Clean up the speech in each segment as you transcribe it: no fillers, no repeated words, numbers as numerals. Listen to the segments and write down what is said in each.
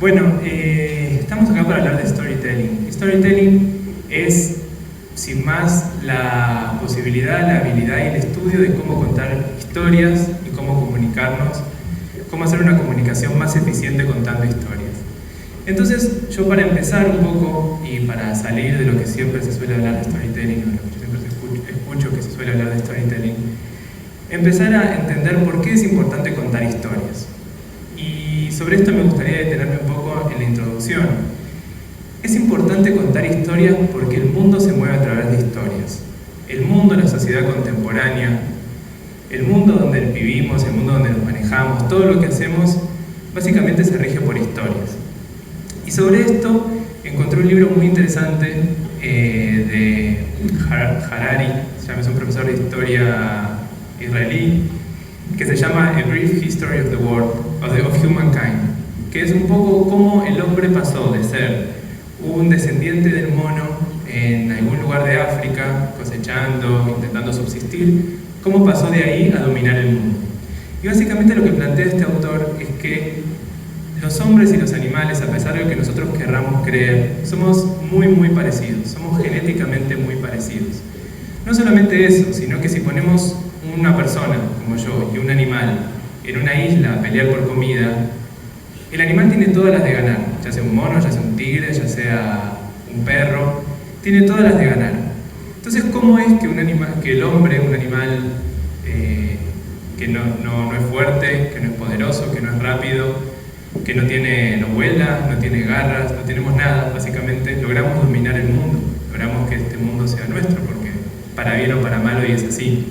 Bueno, estamos acá para hablar de storytelling. Storytelling es, sin más, la posibilidad, la habilidad y el estudio de cómo contar historias y cómo comunicarnos, cómo hacer una comunicación más eficiente contando historias. Entonces, yo para empezar un poco y para salir de lo que siempre se suele hablar de storytelling, o de lo que yo siempre escucho que se suele hablar de storytelling, empezar a entender por qué es importante contar historias. Y sobre esto me gustaría detenerme un poco en la introducción. Es importante contar historias porque el mundo se mueve a través de historias. El mundo, la sociedad contemporánea, el mundo donde vivimos, el mundo donde nos manejamos, todo lo que hacemos, básicamente se rige por historias. Y sobre esto encontré un libro muy interesante de Harari, es un profesor de historia israelí, que se llama A Brief History of the World, of Humankind, que es un poco cómo el hombre pasó de ser un descendiente del mono en algún lugar de África, cosechando, intentando subsistir, cómo pasó de ahí a dominar el mundo. Y básicamente lo que plantea este autor es que los hombres y los animales, a pesar de lo que nosotros querramos creer, somos muy parecidos, somos genéticamente muy parecidos. No solamente eso, sino que si ponemos una persona, como yo, y un animal en una isla a pelear por comida, el animal tiene todas las de ganar, ya sea un mono, ya sea un tigre, ya sea un perro, tiene todas las de ganar. Entonces, ¿cómo es que el hombre, un animal que no es fuerte, que no es poderoso, que no es rápido, que no vuela, no tiene garras, no tenemos nada, básicamente logramos dominar el mundo, logramos que este mundo sea nuestro, porque para bien o para mal hoy es así.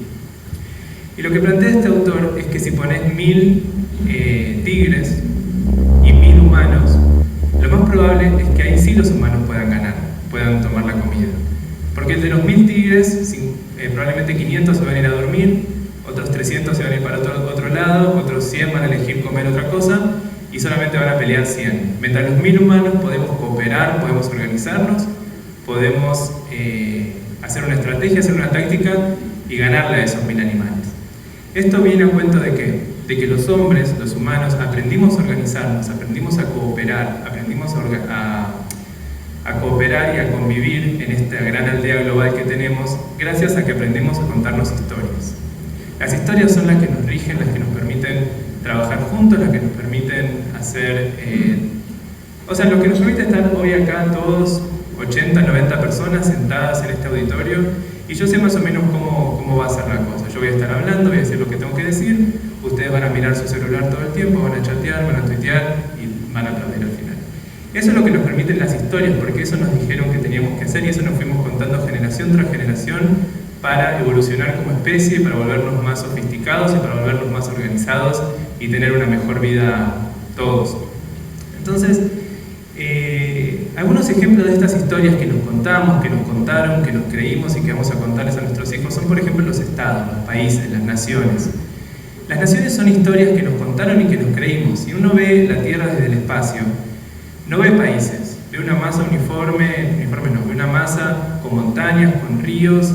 Y lo que plantea este autor es que si pones 1000 tigres y 1000 humanos, lo más probable es que ahí sí los humanos puedan ganar, puedan tomar la comida. Porque de los 1000 tigres, probablemente 500 se van a ir a dormir, otros 300 se van a ir para otro lado, otros 100 van a elegir comer otra cosa y solamente van a pelear 100. Mientras los 1000 humanos podemos cooperar, podemos organizarnos, podemos hacer una estrategia, hacer una táctica y ganarle a esos 1000 animales. Esto viene a cuento de ¿qué? De que los hombres, los humanos, aprendimos a organizarnos, aprendimos a cooperar, aprendimos a cooperar y a convivir en esta gran aldea global que tenemos gracias a que aprendimos a contarnos historias. Las historias son las que nos rigen, las que nos permiten trabajar juntos, las que nos permiten hacer... lo que nos permite estar hoy acá todos, 80, 90 personas sentadas en este auditorio, y yo sé más o menos cómo va a ser la cosa. Yo voy a estar hablando, voy a decir lo que tengo que decir, ustedes van a mirar su celular todo el tiempo, van a chatear, van a tuitear y van a aplaudir al final. Eso es lo que nos permiten las historias, porque eso nos dijeron que teníamos que hacer y eso nos fuimos contando generación tras generación para evolucionar como especie, para volvernos más sofisticados y para volvernos más organizados y tener una mejor vida todos. Entonces, algunos ejemplos de estas historias que nos contamos, que nos contaron, que nos creímos y que vamos a contarles a nuestros hijos son, por ejemplo, los estados, los países, las naciones. Las naciones son historias que nos contaron y que nos creímos. Si uno ve la Tierra desde el espacio, no ve países, ve una masa ve una masa con montañas, con ríos,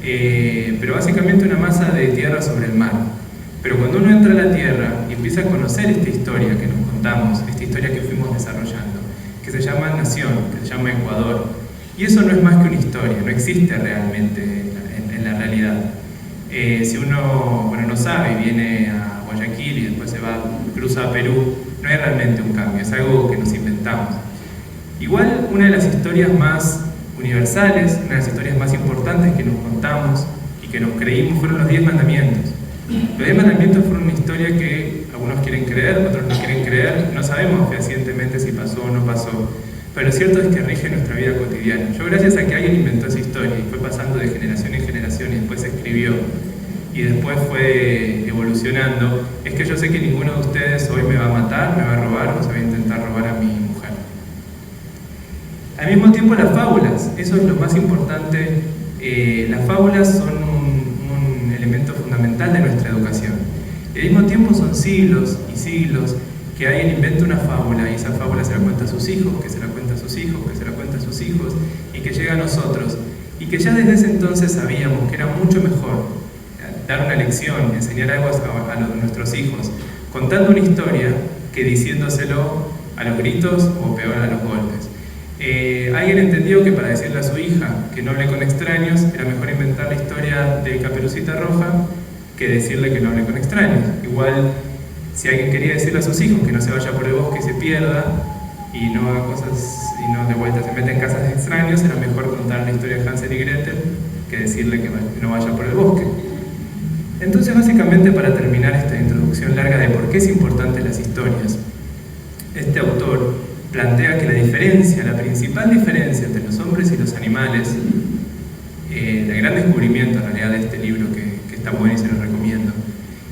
pero básicamente una masa de tierra sobre el mar. Pero cuando uno entra a la Tierra y empieza a conocer esta historia que nos contamos, esta historia que fuimos desarrollando, que se llama nación, que se llama Ecuador, y eso no es más que una historia, no existe realmente en la realidad. Si uno no sabe y viene a Guayaquil y después cruza a Perú, no hay realmente un cambio, es algo que nos inventamos. Igual, una de las historias más universales, una de las historias más importantes que nos contamos y que nos creímos fueron los 10 mandamientos. Los 10 mandamientos fueron una historia que algunos quieren creer, otros no quieren creer, no sabemos fehacientemente si pasó o no pasó, pero lo cierto es que rige nuestra vida cotidiana. Yo, gracias a que alguien inventó esa historia y fue pasando de generación en generación y después se escribió y después fue evolucionando, es que yo sé que ninguno de ustedes hoy me va a matar, me va a robar o se va a intentar robar a mi mujer. Al mismo tiempo, las fábulas, eso es lo más importante. Las fábulas son un elemento fundamental de nuestra educación. Y al mismo tiempo son siglos y siglos que alguien inventa una fábula y esa fábula se la cuenta a sus hijos, que se la cuenta a sus hijos, que se la cuenta a sus hijos y que llega a nosotros. Y que ya desde ese entonces sabíamos que era mucho mejor dar una lección, enseñar algo a nuestros hijos, contando una historia que diciéndoselo a los gritos o peor, a los golpes. Alguien entendió que para decirle a su hija que no hable con extraños era mejor inventar la historia de Caperucita Roja que decirle que no hable con extraños. Igual, si alguien quería decirle a sus hijos que no se vaya por el bosque y se pierda y no haga cosas y no de vuelta se meta en casas de extraños, era mejor contar la historia de Hansel y Gretel que decirle que no vaya por el bosque. Entonces, básicamente, para terminar esta introducción larga de por qué es importante las historias, este autor plantea que la principal diferencia entre los hombres y los animales, el gran descubrimiento en realidad de este libro que está bueno y se lo recomiendo,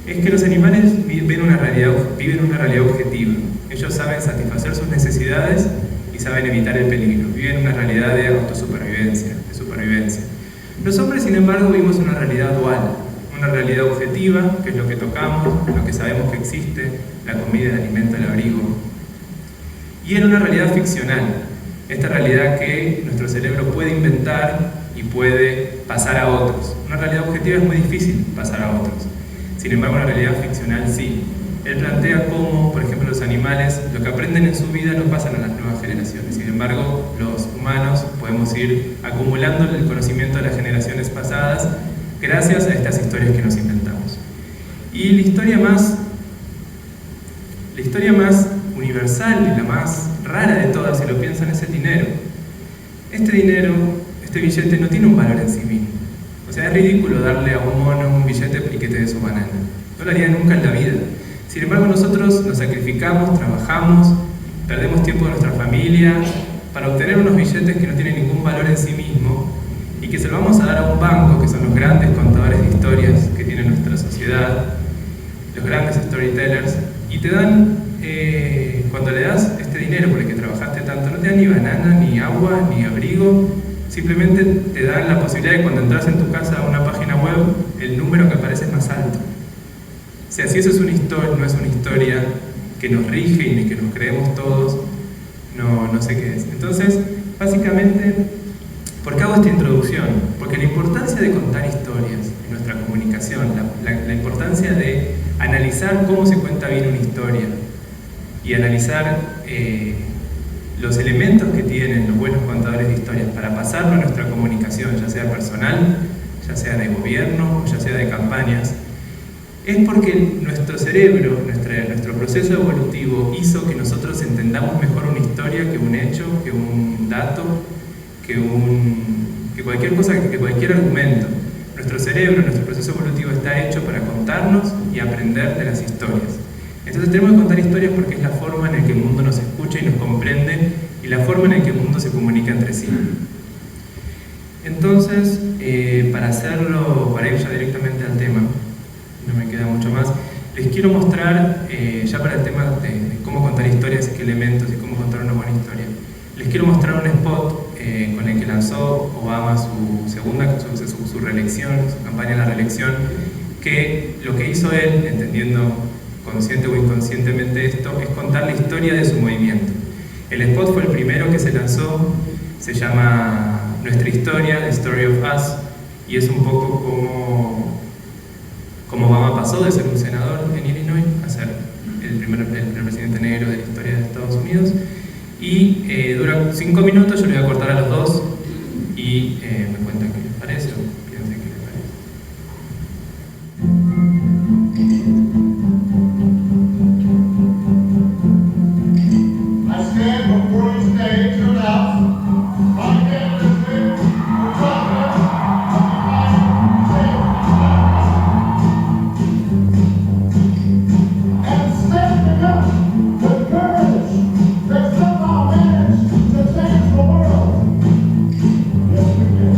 es que los animales viven una realidad objetiva. Ellos saben satisfacer sus necesidades y saben evitar el peligro. Viven una realidad de autosupervivencia, de supervivencia. Los hombres, sin embargo, vivimos una realidad dual, una realidad objetiva, que es lo que tocamos, lo que sabemos que existe, la comida, el alimento, el abrigo, y en una realidad ficcional, esta realidad que nuestro cerebro puede inventar y puede pasar a otros. Una realidad objetiva es muy difícil pasar a otros, sin embargo una realidad ficcional sí. Él plantea cómo, por ejemplo, los animales, lo que aprenden en su vida lo pasan a las nuevas generaciones. Sin embargo, los humanos podemos ir acumulando el conocimiento de las generaciones pasadas gracias a estas historias que nos inventamos. Y la historia más universal y la más rara de todas, si lo piensan, es el dinero. Este billete no tiene un valor en sí mismo. O sea, es ridículo darle a un mono un billete y que te dé su banana. No lo haría nunca en la vida. Sin embargo, nosotros nos sacrificamos, trabajamos, perdemos tiempo de nuestra familia para obtener unos billetes que no tienen ningún valor en sí mismo y que se lo vamos a dar a un banco, que son los grandes contadores de historias que tiene nuestra sociedad, los grandes storytellers, y te dan, cuando le das este dinero por el que trabajaste tanto, no te dan ni banana, ni agua, ni abrigo, simplemente te dan la posibilidad de cuando entras en tu casa a una página web, el número que aparece es más alto. O sea, si eso es una historia, no es una historia que nos rige y que nos creemos todos, no sé qué es. Entonces, básicamente, ¿por qué hago esta introducción? Porque la importancia de contar historias en nuestra comunicación, la importancia de analizar cómo se cuenta bien una historia y analizar los elementos que tienen los buenos contadores de historias para pasarlo a nuestra comunicación, ya sea personal, ya sea de gobierno o ya sea de campañas, es porque nuestro cerebro, nuestro proceso evolutivo hizo que nosotros entendamos mejor una historia que un hecho, que un dato, que cualquier cosa, que cualquier argumento. Nuestro cerebro, nuestro proceso evolutivo está hecho para contarnos y aprender de las historias. Entonces tenemos que contar historias porque es la forma en la que el mundo nos escucha y nos comprende y la forma en la que el mundo se comunica entre sí. Entonces, para ir ya directamente al tema, no me queda mucho más, les quiero mostrar, ya para el tema de cómo contar historias y qué elementos y cómo contar una buena historia, les quiero mostrar un spot con el que lanzó Obama su reelección, su campaña de la reelección, que lo que hizo él, entendiendo consciente o inconscientemente esto, es contar la historia de su movimiento. El spot fue el primero que se lanzó, se llama Nuestra Historia, The Story of Us, y es un poco como Obama pasó de ser un senador en Illinois a ser el primer presidente negro de la historia de Estados Unidos. Y dura 5 minutos, yo le voy a cortar a los dos y me cuentan qué les parece o piensen qué les parece. I stand before you today to announce my candidacy for President of the United States. And standing up with courage that somehow managed to change the world. Yes, we did.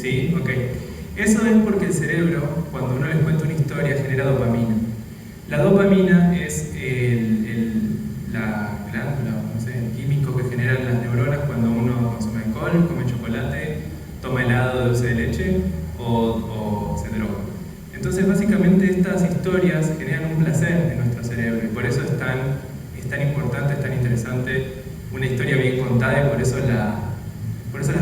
¿Sí? Ok. Eso es porque el cerebro, cuando uno les cuenta una historia, genera dopamina. La dopamina es la glándula, no sé, el químico que generan las neuronas cuando uno consume alcohol, come chocolate, toma helado de dulce de leche o se droga. Entonces, básicamente, estas historias generan un placer en nuestro cerebro y por eso es tan importante, es tan interesante una historia bien contada y por eso la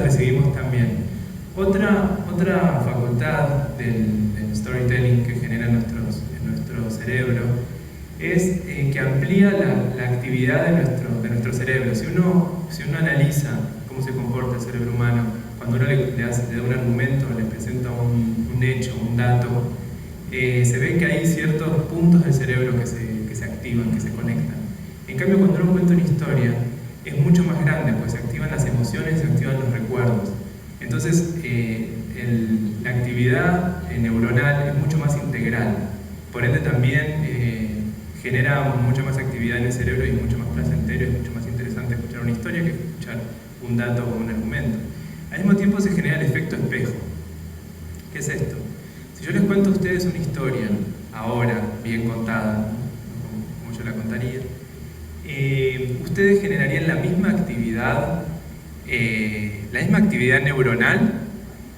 recibimos tan bien. Otra facultad del storytelling que genera en nuestro cerebro es que amplía la actividad de nuestro cerebro. Si uno analiza cómo se comporta el cerebro humano, cuando uno le da un argumento, le presenta un hecho, un dato, se ve que hay ciertos puntos del cerebro que se activan, que se conectan. En cambio, cuando uno cuenta una historia, es mucho más grande, pues se activan las emociones, se activan los recuerdos. Entonces, la actividad neuronal es mucho más integral. Por ende, también genera mucha más actividad en el cerebro y es mucho más placentero, es mucho más interesante escuchar una historia que escuchar un dato o un argumento. Al mismo tiempo, se genera el efecto espejo. ¿Qué es esto? Si yo les cuento a ustedes una historia, ahora, bien contada, como yo la contaría, ustedes generarían la misma actividad neuronal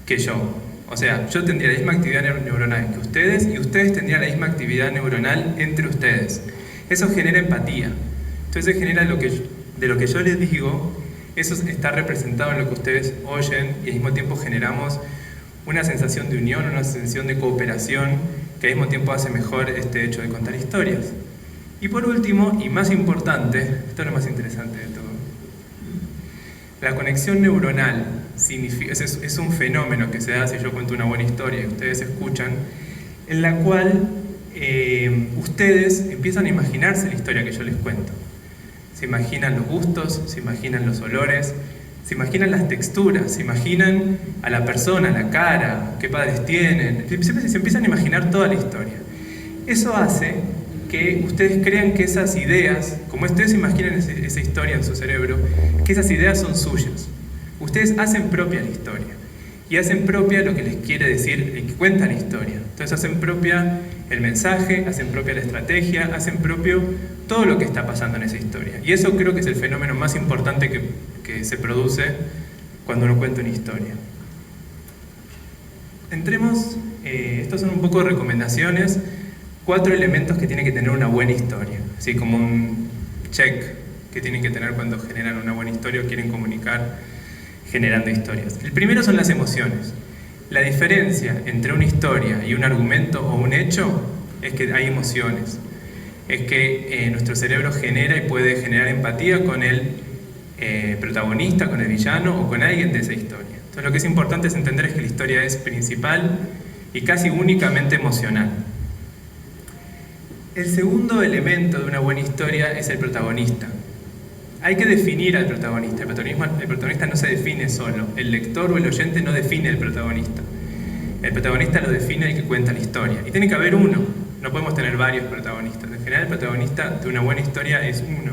que yo. O sea, yo tendría la misma actividad neuronal que ustedes y ustedes tendrían la misma actividad neuronal entre ustedes. Eso genera empatía. Entonces genera de lo que yo les digo, eso está representado en lo que ustedes oyen y al mismo tiempo generamos una sensación de unión, una sensación de cooperación que al mismo tiempo hace mejor este hecho de contar historias. Y por último, y más importante, esto es lo más interesante de todo, la conexión neuronal es un fenómeno que se da si yo cuento una buena historia y ustedes escuchan, en la cual ustedes empiezan a imaginarse la historia que yo les cuento. Se imaginan los gustos, se imaginan los olores, se imaginan las texturas, se imaginan a la persona, la cara, qué padres tienen, se empiezan a imaginar toda la historia. Eso hace que ustedes crean que esas ideas, como ustedes imaginan esa historia en su cerebro, que esas ideas son suyas. Ustedes hacen propia la historia y hacen propia lo que les quiere decir el que cuenta la historia. Entonces hacen propia el mensaje, hacen propia la estrategia, hacen propio todo lo que está pasando en esa historia. Y eso creo que es el fenómeno más importante que se produce cuando uno cuenta una historia. Entremos, estos son un poco recomendaciones, 4 elementos que tiene que tener una buena historia, así como un check que tienen que tener cuando generan una buena historia o quieren comunicar generando historias. El primero son las emociones. La diferencia entre una historia y un argumento o un hecho es que hay emociones. Es que nuestro cerebro genera y puede generar empatía con el protagonista, con el villano o con alguien de esa historia. Entonces lo que es importante es entender es que la historia es principal y casi únicamente emocional. El segundo elemento de una buena historia es el protagonista. Hay que definir al protagonista. El protagonista no se define solo. El lector o el oyente no define el protagonista. El protagonista lo define el que cuenta la historia. Y tiene que haber uno. No podemos tener varios protagonistas. En general, el protagonista de una buena historia es uno.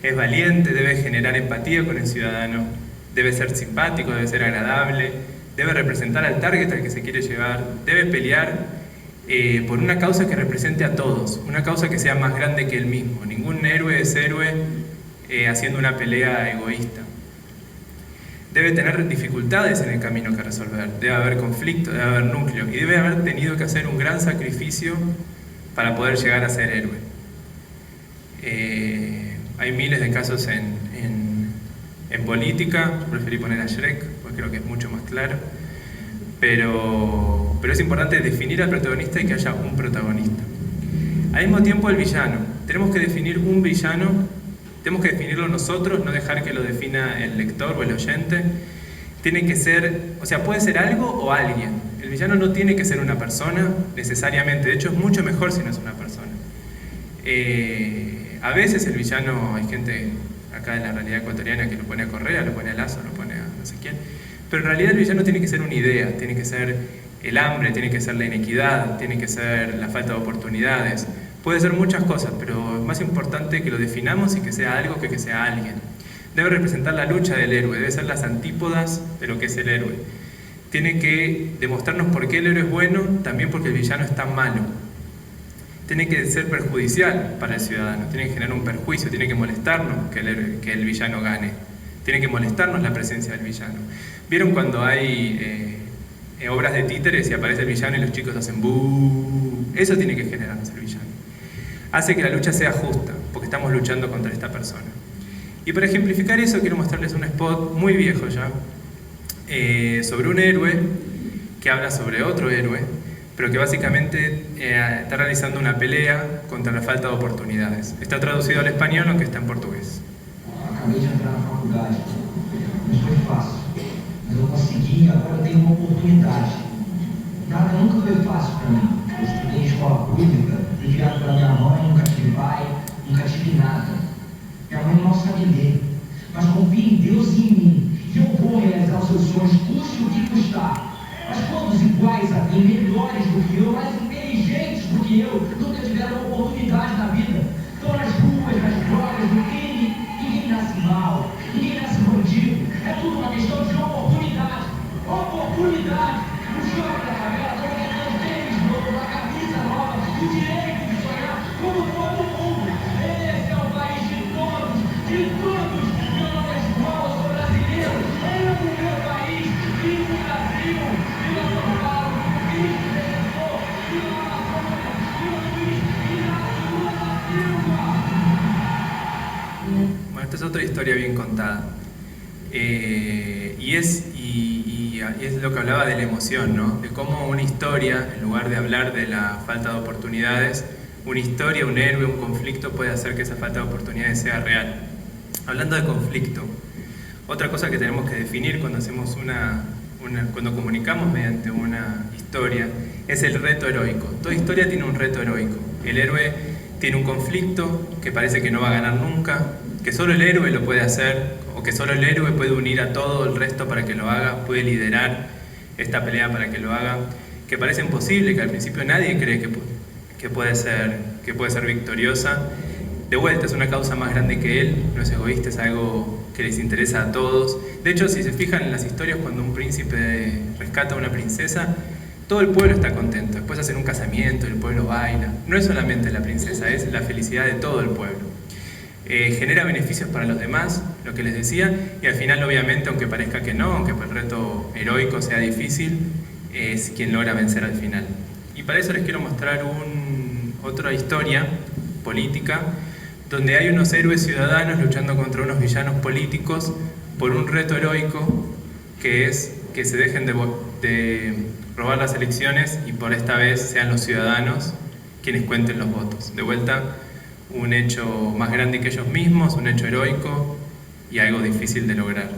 Es valiente, debe generar empatía con el ciudadano, debe ser simpático, debe ser agradable, debe representar al target al que se quiere llevar, debe pelear por una causa que represente a todos, una causa que sea más grande que él mismo. Ningún héroe es héroe haciendo una pelea egoísta. Debe tener dificultades en el camino que resolver, debe haber conflicto, debe haber núcleo y debe haber tenido que hacer un gran sacrificio para poder llegar a ser héroe. Hay miles de casos en política, yo preferí poner a Shrek porque creo que es mucho más claro, pero es importante definir al protagonista y que haya un protagonista. Al mismo tiempo el villano, tenemos que definir un villano, tenemos que definirlo nosotros, no dejar que lo defina el lector o el oyente. Tiene que ser, o sea, puede ser algo o alguien. El villano no tiene que ser una persona necesariamente, de hecho es mucho mejor si no es una persona. A veces el villano, hay gente acá en la realidad ecuatoriana que lo pone a Correa, lo pone a Lazo, lo pone a no sé quién, pero en realidad el villano tiene que ser una idea, tiene que ser el hambre, tiene que ser la inequidad, tiene que ser la falta de oportunidades, puede ser muchas cosas, pero es más importante que lo definamos y que sea algo que sea alguien. Debe representar la lucha del héroe, debe ser las antípodas de lo que es el héroe. Tiene que demostrarnos por qué el héroe es bueno, también porque el villano es tan malo. Tiene que ser perjudicial para el ciudadano, tiene que generar un perjuicio, tiene que molestarnos que el villano gane, tiene que molestarnos la presencia del villano. ¿Vieron cuando hay obras de títeres y aparece el villano y los chicos hacen buuu? Eso tiene que generarnos el villano. Hace que la lucha sea justa, porque estamos luchando contra esta persona. Y para ejemplificar eso quiero mostrarles un spot muy viejo ya, sobre un héroe que habla sobre otro héroe, pero que básicamente está realizando una pelea contra la falta de oportunidades. Está traducido al español, aunque está en portugués. Acabei de entrar na faculdade, não foi fácil, mas eu consegui, agora eu tenho uma oportunidade. Nada nunca foi fácil para mim. Eu estudei em escola pública, fui criado pela minha mãe, nunca tive pai, nunca tive nada. Minha mãe mal sabe ler, mas confia em Deus e em mim, que eu vou realizar os seus sonhos, custe o que custar. Mas todos iguais a mim, melhores do que eu, mais inteligentes do que eu, nunca tiveram oportunidade na vida. Estão nas ruas, nas drogas, no crime. Ninguém nasce mal, ninguém nasce bandido. É tudo uma questão de oportunidade. Oportunidade. O jovem da favela não quer ter um tênis novo, uma camisa nova, o direito de sonhar como todo mundo. Esse é o país de todos, de todos. Meu nome é João, eu sou brasileiro. Amo o meu país, vivo o Brasil. Viva São Paulo, Cristo Redentor. Viva a Amazônia, viva Luiz Inácio Lula da Silva. Bueno, esta es otra historia bien contada. Y es lo que hablaba de la emoción, ¿no? De cómo una historia, en lugar de hablar de la falta de oportunidades, una historia, un héroe, un conflicto puede hacer que esa falta de oportunidades sea real. Hablando de conflicto, otra cosa que tenemos que definir cuando hacemos cuando comunicamos mediante una historia es el reto heroico. Toda historia tiene un reto heroico. El héroe tiene un conflicto que parece que no va a ganar nunca, que solo el héroe lo puede hacer, o que solo el héroe puede unir a todo el resto para que lo haga, puede liderar esta pelea para que lo haga, que parece imposible, que al principio nadie cree que puede ser victoriosa. De vuelta, es una causa más grande que él, no es egoísta, es algo que les interesa a todos. De hecho, si se fijan en las historias, cuando un príncipe rescata a una princesa, todo el pueblo está contento. Después hacen un casamiento, el pueblo baila. No es solamente la princesa, es la felicidad de todo el pueblo. Genera beneficios para los demás, lo que les decía, y al final, obviamente, aunque parezca que no, aunque el reto heroico sea difícil, es quien logra vencer al final. Y para eso les quiero mostrar otra historia política, donde hay unos héroes ciudadanos luchando contra unos villanos políticos por un reto heroico, que es que se dejen de robar las elecciones y por esta vez sean los ciudadanos quienes cuenten los votos. De vuelta, un hecho más grande que ellos mismos, un hecho heroico y algo difícil de lograr.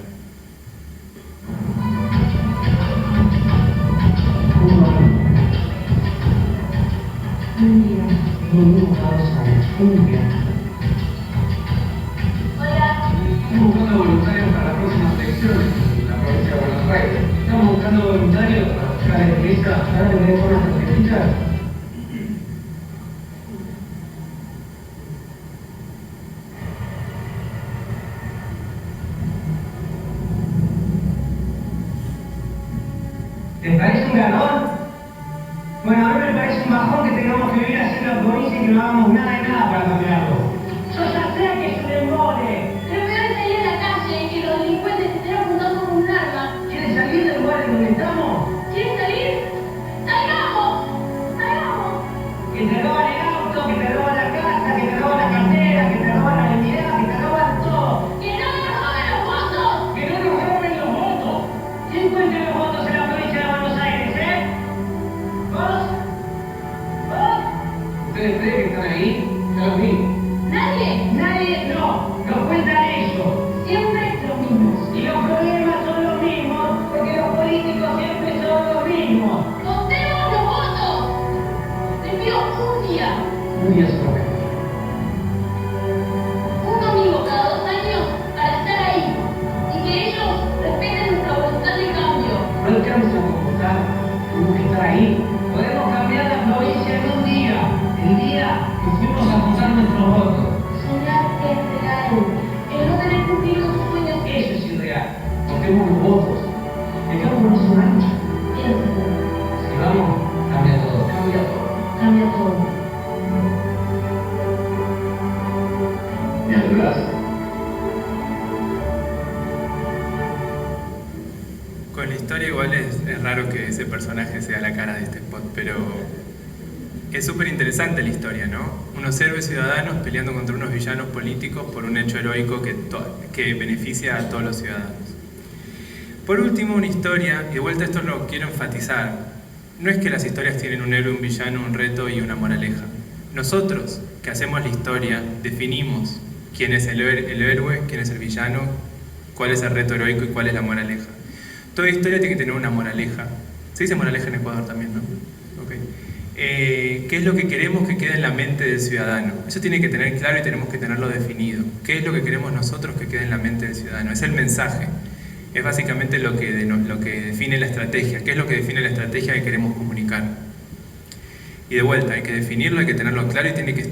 Un día, Hola, estamos buscando voluntarios para las próximas elecciones en la provincia de Buenos Aires. Estamos buscando voluntarios para buscar la empresa, para tener formas específicas. ¿Les parece un ganador? Bueno, a mí me parece un bajón que tengamos que vivir así en la provincia y que no hagamos nada de nada para cambiarlo. Yo ya sé que es un embole. pero peor es salir a la calle y que los delincuentes te estén apuntando con un arma. ¿Quieren salir del lugar en donde estamos? ¿Quieres salir? ¡Salgamos! ¡Salgamos! Que te roban el auto, que te roban la casa, que te roban la cartera, que te roban la identidad, que te roban todo. ¡Que no nos roben los votos! ¡Que no nos roben los votos! ¿Quién cuenta los votos en la provincia de Buenos Aires, ¿Vos? ¿Vos? ¿Ustedes creen que están ahí? Ya los vi. ¿Nadie? Nadie, no. Los cuentan ellos. Siempre los mismos. Y los problemas son los mismos, porque los políticos siempre son los mismos. ¡Contemos los votos! Les pido un día, Un día solamente. un domingo cada 2 años, para estar ahí. Y que ellos respeten nuestra voluntad de cambio. No alcanza a computar, tenemos que estar ahí. Podemos cambiar la provincia en un día, el día que fuimos a juntar nuestros votos. Soñar es real. El no tener cumplido sus sueños Eso es irreal. Toquemos los votos. El campo no es un ancho. historia igual es raro que ese personaje sea la cara de este spot, pero es súper interesante la historia, ¿no? Unos héroes ciudadanos peleando contra unos villanos políticos por un hecho heroico que beneficia a todos los ciudadanos. Por último, una historia, y de vuelta esto lo quiero enfatizar, no es que las historias tienen un héroe, un villano, un reto y una moraleja. Nosotros, que hacemos la historia, definimos quién es el héroe, quién es el villano, cuál es el reto heroico y cuál es la moraleja. Toda historia tiene que tener una moraleja. Se dice moraleja en Ecuador también, ¿no? Okay. ¿Qué es lo que queremos que quede en la mente del ciudadano? Eso tiene que tener claro y tenemos que tenerlo definido. ¿Qué es lo que queremos nosotros que quede en la mente del ciudadano? Es el mensaje. Es básicamente lo que define la estrategia. ¿Qué es lo que define la estrategia que queremos comunicar? Y de vuelta, hay que definirlo, hay que tenerlo claro y tiene que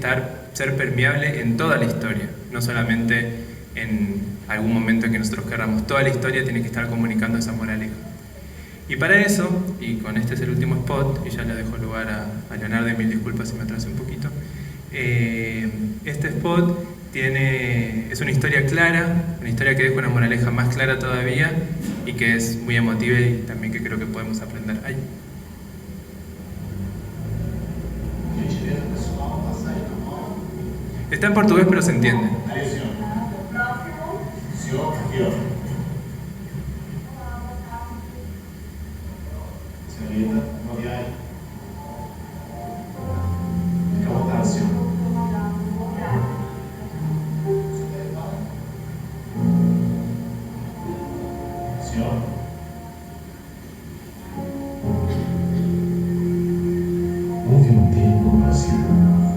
ser permeable en toda la historia, no solamente en algún momento en que nosotros queramos. Toda la historia tiene que estar comunicando esa moraleja. Y para eso, y con este es el último spot, y ya le dejo lugar a Leonardo, y mil disculpas si me atraso un poquito, este spot es una historia clara, una historia que deja una moraleja más clara todavía y que es muy emotiva y también que creo que podemos aprender. Ay. Está en portugués pero se entiende. Senhor, aqui, ó. Senhorita, boa viagem. Fica à vontade, senhor. Senhor. Houve um tempo no Brasil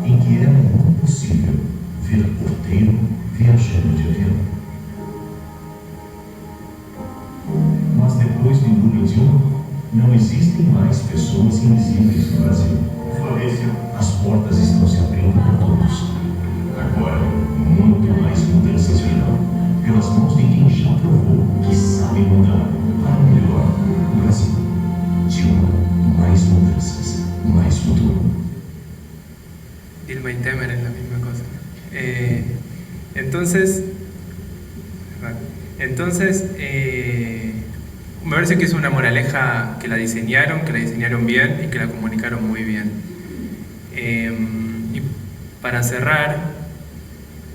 em que era muito possível ver porteiro viajando de avião. Mas depois do embrulho de não existem mais pessoas invisíveis no Brasil. Florencio. As portas estão se abrindo para todos. Agora, muito mais mudanças virão, pelas mãos de quem já provou que sabe mudar para o melhor o Brasil. Dilma, mais mudanças, mais futuro. Dilma y Temer es la misma cosa. Entonces, me parece que es una moraleja que la diseñaron bien y que la comunicaron muy bien. Y para cerrar,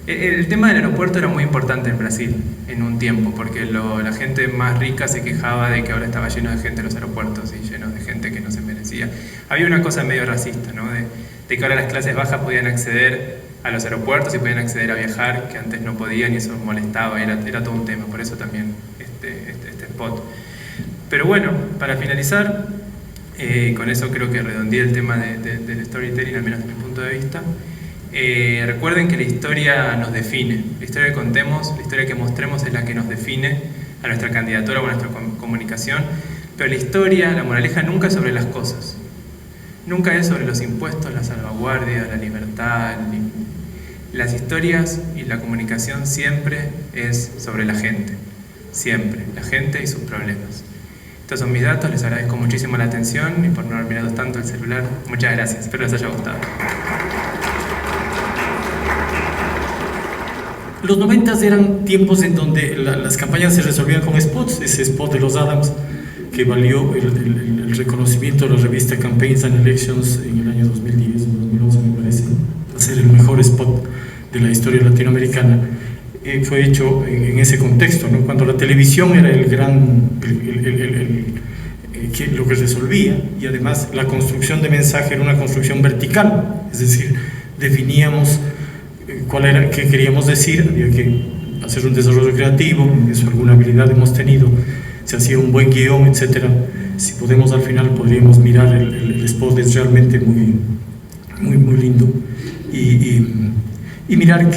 el tema del aeropuerto era muy importante en Brasil en un tiempo, porque la gente más rica se quejaba de que ahora estaba lleno de gente en los aeropuertos y lleno de gente que no se merecía. Había una cosa medio racista, ¿no? De que ahora las clases bajas podían acceder a los aeropuertos y podían acceder a viajar, que antes no podían, y eso molestaba, era todo un tema, por eso también este spot. Pero bueno, para finalizar, con eso creo que redondeé el tema del storytelling, al menos desde mi punto de vista. Recuerden que la historia nos define, la historia que contemos, la historia que mostremos es la que nos define a nuestra candidatura o a nuestra comunicación, pero la historia, la moraleja nunca es sobre las cosas, nunca es sobre los impuestos, la salvaguardia, la libertad. Las historias y la comunicación siempre es sobre la gente, siempre, la gente y sus problemas. Estos son mis datos, les agradezco muchísimo la atención y por no haber mirado tanto el celular. Muchas gracias, espero les haya gustado. Los 90 eran tiempos en donde las campañas se resolvían con spots. Ese spot de los Adams que valió el reconocimiento de la revista Campaigns and Elections en el año 2010 o 2011 me parece, a ser el mejor spot de la historia latinoamericana, fue hecho en ese contexto, ¿no? Cuando la televisión era lo que resolvía, y además la construcción de mensaje era una construcción vertical, es decir, definíamos qué queríamos decir, había que hacer un desarrollo creativo, eso alguna habilidad hemos tenido, se hacía un buen guión, etc. Si podemos al final podríamos mirar el spot, es realmente muy, muy, muy lindo, y mirar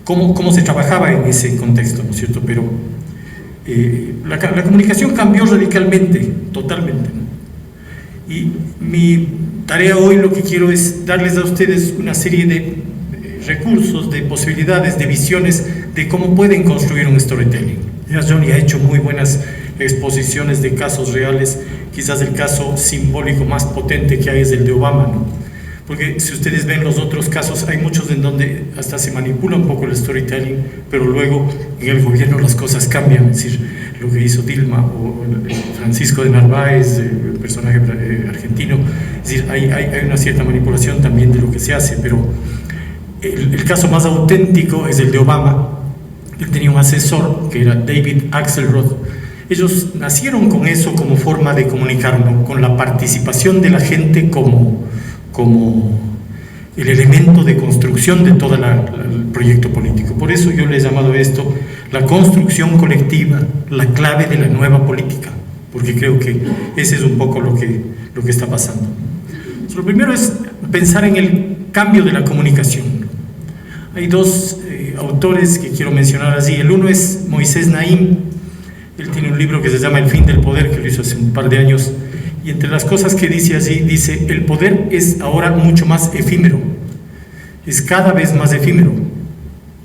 cómo se trabajaba en ese contexto, ¿no es cierto? Pero la comunicación cambió radicalmente, totalmente, ¿no? Y mi tarea hoy, lo que quiero es darles a ustedes una serie de recursos, de posibilidades, de visiones de cómo pueden construir un storytelling. Ya Johnny ha hecho muy buenas exposiciones de casos reales. Quizás el caso simbólico más potente que hay es el de Obama, ¿no? Porque si ustedes ven los otros casos, hay muchos en donde hasta se manipula un poco el storytelling, pero luego en el gobierno las cosas cambian. Es decir, lo que hizo Dilma o Francisco de Narváez, el personaje argentino. Es decir, hay una cierta manipulación también de lo que se hace, pero el caso más auténtico es el de Obama. Él tenía un asesor que era David Axelrod. Ellos nacieron con eso como forma de comunicarnos, con la participación de la gente como el elemento de construcción de todo el proyecto político. Por eso yo le he llamado esto la construcción colectiva, la clave de la nueva política, porque creo que ese es un poco lo que está pasando. Lo primero es pensar en el cambio de la comunicación. Hay dos autores que quiero mencionar así. El uno es Moisés Naim. Él tiene un libro que se llama El fin del poder, que lo hizo hace un par de años, y entre las cosas que dice allí, dice: el poder es ahora mucho más efímero, es cada vez más efímero,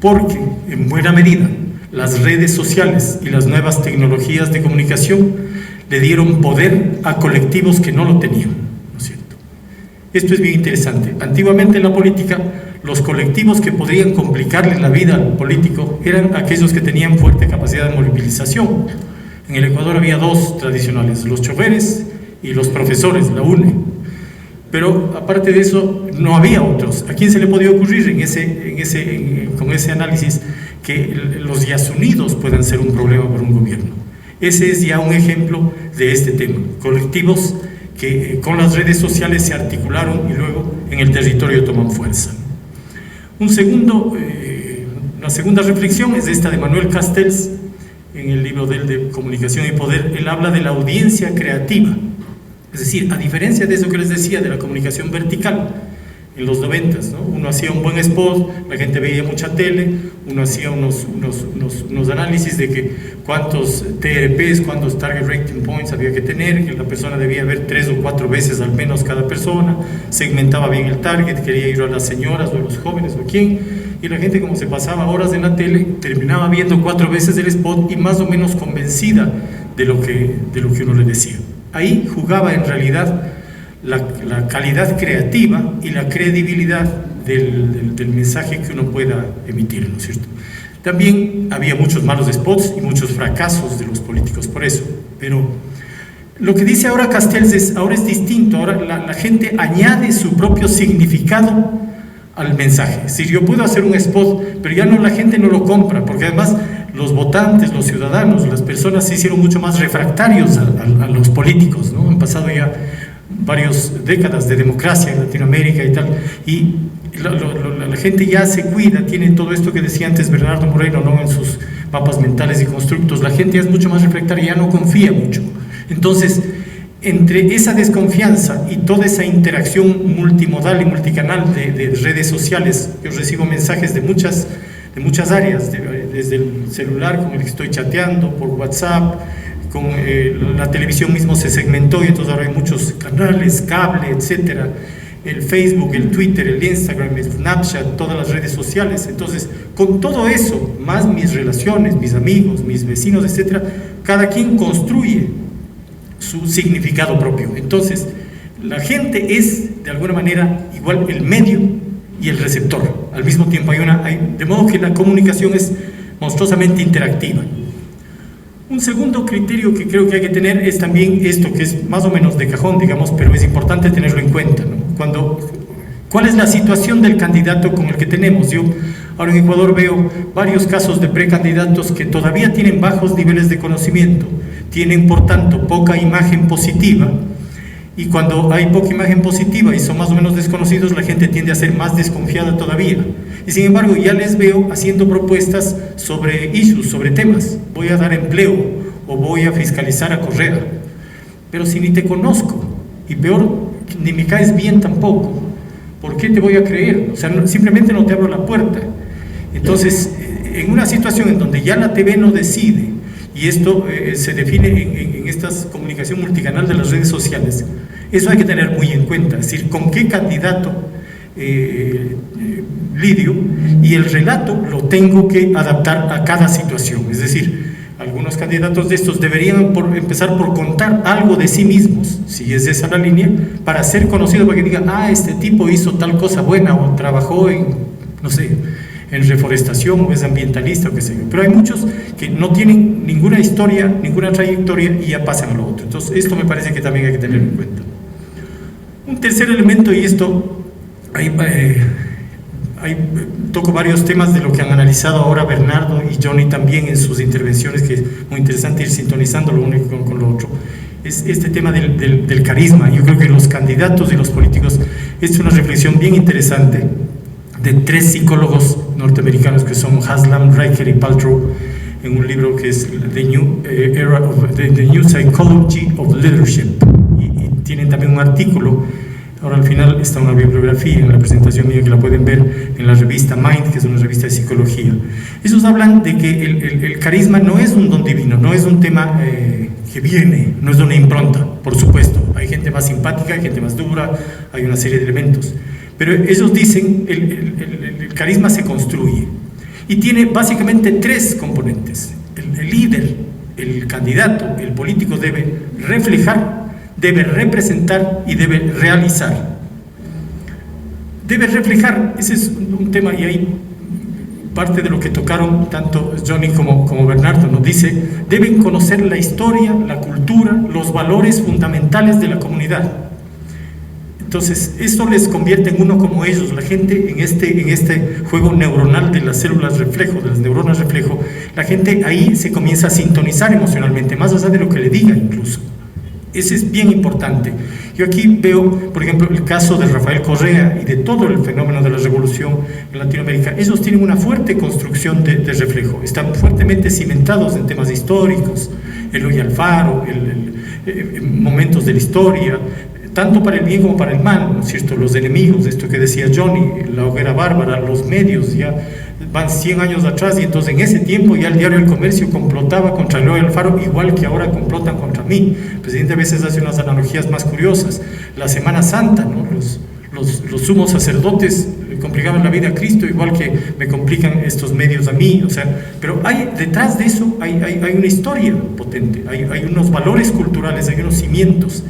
porque en buena medida las redes sociales y las nuevas tecnologías de comunicación le dieron poder a colectivos que no lo tenían, ¿no es cierto? Esto es bien interesante. Antiguamente en la política, los colectivos que podrían complicarle la vida al político eran aquellos que tenían fuerte capacidad de movilización. En el Ecuador había dos tradicionales: los choferes y los profesores, la UNE. Pero aparte de eso, no había otros. ¿A quién se le podía ocurrir con ese análisis que los yasunidos puedan ser un problema para un gobierno? Ese es ya un ejemplo de este tema. Colectivos que con las redes sociales se articularon y luego en el territorio toman fuerza. Una segunda reflexión es esta de Manuel Castells, en el libro de Comunicación y Poder. Él habla de la audiencia creativa. Es decir, a diferencia de eso que les decía de la comunicación vertical en los 90s, ¿no? Uno hacía un buen spot, la gente veía mucha tele, uno hacía unos análisis de que cuántos TRPs, cuántos Target Rating Points había que tener, que la persona debía ver 3 o 4 veces al menos cada persona, segmentaba bien el target, quería ir a las señoras o a los jóvenes o a quién, y la gente, como se pasaba horas en la tele, terminaba viendo 4 veces el spot y más o menos convencida de lo que uno le decía. Ahí jugaba en realidad la calidad creativa y la credibilidad del mensaje que uno pueda emitir, ¿no es cierto? También había muchos malos spots y muchos fracasos de los políticos por eso, pero lo que dice ahora Castells ahora es distinto. Ahora la gente añade su propio significado al mensaje. Es decir, yo puedo hacer un spot, pero ya la gente no lo compra, porque además los votantes, los ciudadanos, las personas se hicieron mucho más refractarios a los políticos, ¿no? Han pasado ya varias décadas de democracia en Latinoamérica y tal, y la gente ya se cuida, tiene todo esto que decía antes Bernardo Moreno, ¿no? En sus mapas mentales y constructos. La gente ya es mucho más refractaria, ya no confía mucho. Entonces, entre esa desconfianza y toda esa interacción multimodal y multicanal de redes sociales, yo recibo mensajes de muchas áreas, desde el celular con el que estoy chateando, por WhatsApp, con la televisión mismo se segmentó y entonces ahora hay muchos canales, cable, etcétera, el Facebook, el Twitter, el Instagram, el Snapchat, todas las redes sociales. Entonces, con todo eso, más mis relaciones, mis amigos, mis vecinos, etcétera, cada quien construye su significado propio. Entonces, la gente es, de alguna manera, igual el medio y el receptor. Al mismo tiempo de modo que la comunicación es monstruosamente interactiva. Un segundo criterio que creo que hay que tener es también esto, que es más o menos de cajón, digamos, pero es importante tenerlo en cuenta, ¿no? ¿Cuál es la situación del candidato con el que tenemos? Yo ahora en Ecuador veo varios casos de precandidatos que todavía tienen bajos niveles de conocimiento, tienen por tanto poca imagen positiva, y cuando hay poca imagen positiva y son más o menos desconocidos, la gente tiende a ser más desconfiada todavía. Y sin embargo ya les veo haciendo propuestas sobre issues, sobre temas. Voy a dar empleo o voy a fiscalizar a Correa. Pero si ni te conozco, y peor, ni me caes bien tampoco, ¿por qué te voy a creer? O sea, simplemente no te abro la puerta. Entonces, en una situación en donde ya la TV no decide, y esto se define en esta comunicación multicanal de las redes sociales, eso hay que tener muy en cuenta. Es decir, con qué candidato lidio, y el relato lo tengo que adaptar a cada situación. Es decir, algunos candidatos de estos deberían empezar por contar algo de sí mismos, si es esa la línea, para ser conocido, para que digan, este tipo hizo tal cosa buena, o trabajó en, no sé, en reforestación o es ambientalista o qué sé yo. Pero hay muchos que no tienen ninguna historia, ninguna trayectoria y ya pasan a lo otro. Entonces esto me parece que también hay que tenerlo en cuenta. Un tercer elemento, y esto toco varios temas de lo que han analizado ahora Bernardo y Johnny también en sus intervenciones, que es muy interesante ir sintonizando lo uno con lo otro, es este tema del carisma. Yo creo que los candidatos y los políticos, es una reflexión bien interesante de 3 psicólogos norteamericanos que son Haslam, Riker y Paltrow, en un libro que es The New Psychology of Leadership, y tienen también un artículo. Ahora al final está una bibliografía en la presentación mía que la pueden ver en la revista Mind, que es una revista de psicología. Ellos hablan de que el carisma no es un don divino, no es un tema que viene, no es una impronta, por supuesto. Hay gente más simpática, hay gente más dura, hay una serie de elementos. Pero ellos dicen el carisma se construye y tiene básicamente 3 componentes. El líder, el candidato, el político debe reflejar, debe representar y debe realizar. Debe reflejar, ese es un tema, y ahí parte de lo que tocaron tanto Johnny como Bernardo nos dice, deben conocer la historia, la cultura, los valores fundamentales de la comunidad. Entonces, esto les convierte en uno como ellos. La gente en este juego neuronal de las células reflejo, de las neuronas reflejo, la gente ahí se comienza a sintonizar emocionalmente, más allá de lo que le diga incluso. Ese es bien importante. Yo aquí veo, por ejemplo, el caso de Rafael Correa y de todo el fenómeno de la revolución en Latinoamérica. Ellos tienen una fuerte construcción de reflejo, están fuertemente cimentados en temas históricos, Eloy Alfaro, momentos de la historia, tanto para el bien como para el mal, ¿no es cierto? Los enemigos, esto que decía Johnny, la hoguera bárbara, los medios, ya van 100 años atrás, y entonces en ese tiempo ya el diario El Comercio complotaba contra Eloy Alfaro, igual que ahora complotan contra mí. El presidente a veces hace unas analogías más curiosas. La Semana Santa, ¿no? Los sumos sacerdotes le complicaban la vida a Cristo, igual que me complican estos medios a mí, o sea, pero detrás de eso hay una historia potente, hay unos valores culturales, hay unos cimientos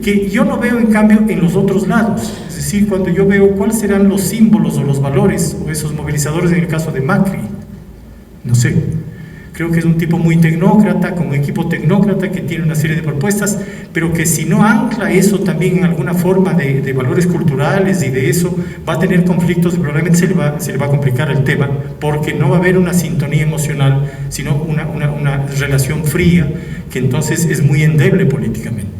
que yo no veo en cambio en los otros lados. Es decir, cuando yo veo cuáles serán los símbolos o los valores o esos movilizadores en el caso de Macri, no sé, creo que es un tipo muy tecnócrata, con un equipo tecnócrata que tiene una serie de propuestas, pero que si no ancla eso también en alguna forma de valores culturales y de eso, va a tener conflictos y probablemente se le va a complicar el tema, porque no va a haber una sintonía emocional, sino una relación fría, que entonces es muy endeble políticamente.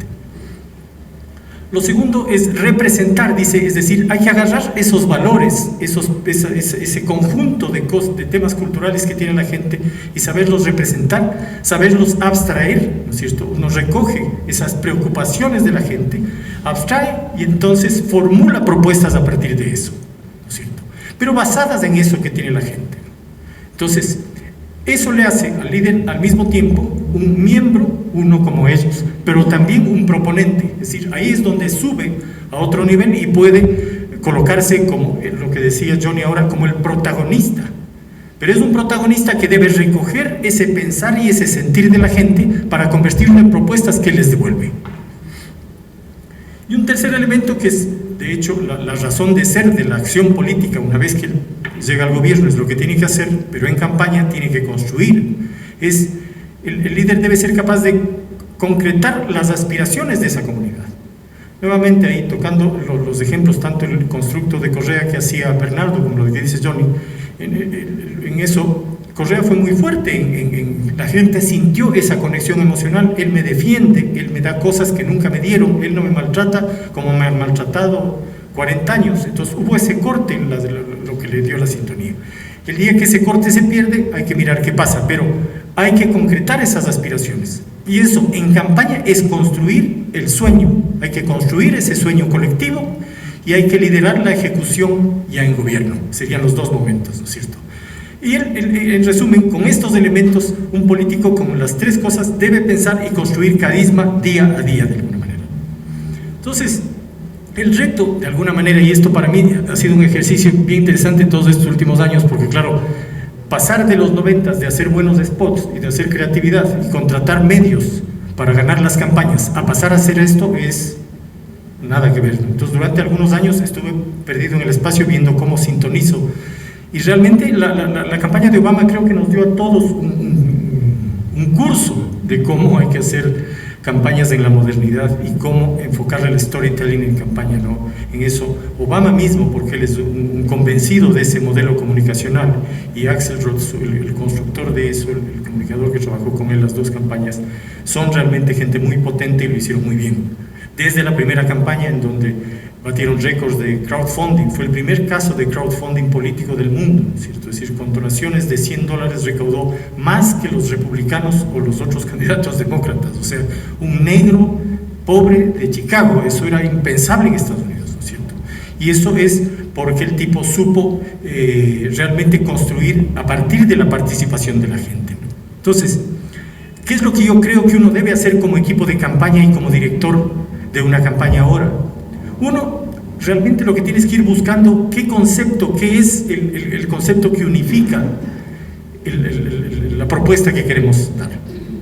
Lo segundo es representar, dice, es decir, hay que agarrar esos valores, ese conjunto de temas culturales que tiene la gente y saberlos representar, saberlos abstraer, ¿no es cierto? Uno recoge esas preocupaciones de la gente, abstrae y entonces formula propuestas a partir de eso, ¿no es cierto? Pero basadas en eso que tiene la gente. Entonces, eso le hace al líder al mismo tiempo un miembro, uno como ellos, pero también un proponente. Es decir, ahí es donde sube a otro nivel y puede colocarse como lo que decía Johnny ahora, como el protagonista. Pero es un protagonista que debe recoger ese pensar y ese sentir de la gente para convertirlo en propuestas que les devuelve. Y un tercer elemento que es, de hecho, la razón de ser de la acción política, una vez que llega al gobierno, es lo que tiene que hacer, pero en campaña tiene que construir. El líder debe ser capaz de concretar las aspiraciones de esa comunidad. Nuevamente ahí tocando los ejemplos, tanto el constructo de Correa que hacía Bernardo como lo que dice Johnny, en eso Correa fue muy fuerte, la gente sintió esa conexión emocional, él me defiende, él me da cosas que nunca me dieron, él no me maltrata como me han maltratado 40 años, entonces hubo ese corte en lo que le dio la sintonía. El día que ese corte se pierde hay que mirar qué pasa, pero hay que concretar esas aspiraciones. Y eso en campaña es construir el sueño, hay que construir ese sueño colectivo y hay que liderar la ejecución ya en gobierno. Serían los dos momentos, ¿no es cierto? Y en resumen, con estos elementos, un político con las tres cosas debe pensar y construir carisma día a día de alguna manera. Entonces, el reto de alguna manera, y esto para mí ha sido un ejercicio bien interesante en todos estos últimos años, porque claro, pasar de los 90 de hacer buenos spots y de hacer creatividad y contratar medios para ganar las campañas a pasar a hacer esto es nada que ver. Entonces durante algunos años estuve perdido en el espacio viendo cómo sintonizo Y realmente la campaña de Obama creo que nos dio a todos un curso de cómo hay que hacer campañas en la modernidad y cómo enfocar el storytelling en campaña, ¿no? En eso, Obama mismo, porque él es un convencido de ese modelo comunicacional, y Axelrod, el constructor de eso, el comunicador que trabajó con él las dos campañas, son realmente gente muy potente y lo hicieron muy bien. Desde la primera campaña, en donde batieron récords de crowdfunding, fue el primer caso de crowdfunding político del mundo, ¿cierto? Es decir, con donaciones de $100 recaudó más que los republicanos o los otros candidatos demócratas, o sea, un negro pobre de Chicago. Eso era impensable en Estados Unidos, ¿no es cierto? Y eso es porque el tipo supo realmente construir a partir de la participación de la gente, ¿no? Entonces, ¿qué es lo que yo creo que uno debe hacer como equipo de campaña y como director de una campaña ahora? Uno, realmente lo que tienes que ir buscando, qué concepto, qué es el concepto que unifica la propuesta que queremos dar.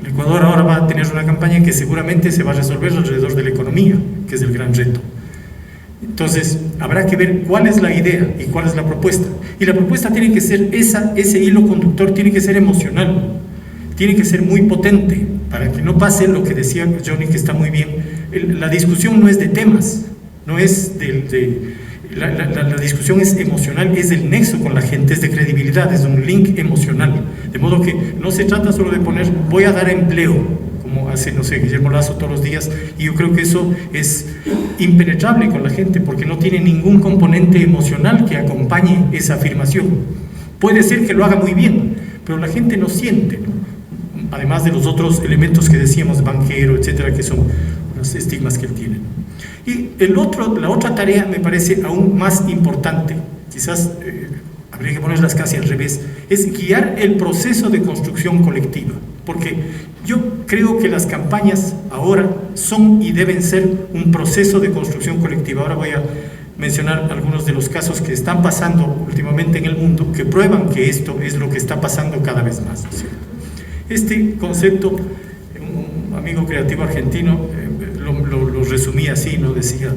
El Ecuador ahora va a tener una campaña que seguramente se va a resolver alrededor de la economía, que es el gran reto. Entonces, habrá que ver cuál es la idea y cuál es la propuesta. Y la propuesta tiene que ser ese hilo conductor, tiene que ser emocional, tiene que ser muy potente, para que no pase lo que decía Johnny, que está muy bien. La discusión no es de temas, no es la discusión es emocional, es del nexo con la gente, es de credibilidad, es un link emocional, de modo que no se trata solo de poner voy a dar empleo, como hace, no sé, Guillermo Lazo todos los días, y yo creo que eso es impenetrable con la gente, porque no tiene ningún componente emocional que acompañe esa afirmación. Puede ser que lo haga muy bien, pero la gente no siente, ¿no? Además de los otros elementos que decíamos, banquero, etcétera, que son los estigmas que él tiene. Y la otra tarea me parece aún más importante, quizás habría que ponerlas casi al revés, es guiar el proceso de construcción colectiva, porque yo creo que las campañas ahora son y deben ser un proceso de construcción colectiva. Ahora voy a mencionar algunos de los casos que están pasando últimamente en el mundo que prueban que esto es lo que está pasando cada vez más, ¿no es cierto? Este concepto, un amigo creativo argentino lo resumía así, ¿no? Decía,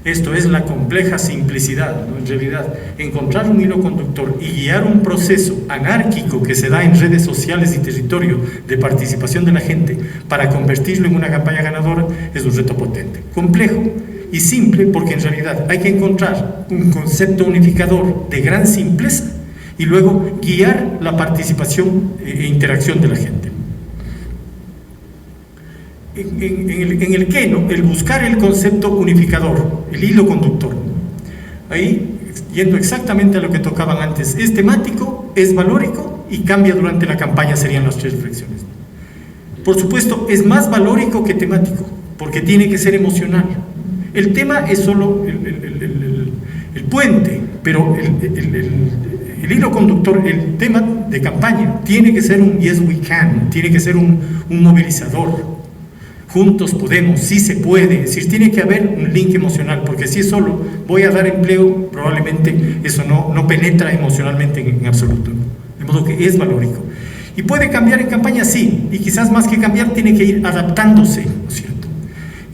esto es la compleja simplicidad, ¿no? En realidad, encontrar un hilo conductor y guiar un proceso anárquico que se da en redes sociales y territorio de participación de la gente para convertirlo en una campaña ganadora es un reto potente, complejo y simple, porque en realidad hay que encontrar un concepto unificador de gran simpleza y luego guiar la participación e interacción de la gente. En el qué, ¿no? El buscar el concepto unificador, el hilo conductor. Ahí, yendo exactamente a lo que tocaban antes, es temático, es valórico y cambia durante la campaña, serían las tres reflexiones. Por supuesto, es más valórico que temático, porque tiene que ser emocional. El tema es solo el puente, pero el hilo conductor, el tema de campaña, tiene que ser un yes we can, tiene que ser un movilizador. Juntos podemos, sí se puede, es decir, tiene que haber un link emocional, porque si es solo voy a dar empleo, probablemente eso no penetra emocionalmente en absoluto, ¿no? De modo que es valórico. Y puede cambiar en campaña, sí, y quizás más que cambiar tiene que ir adaptándose, ¿no es cierto?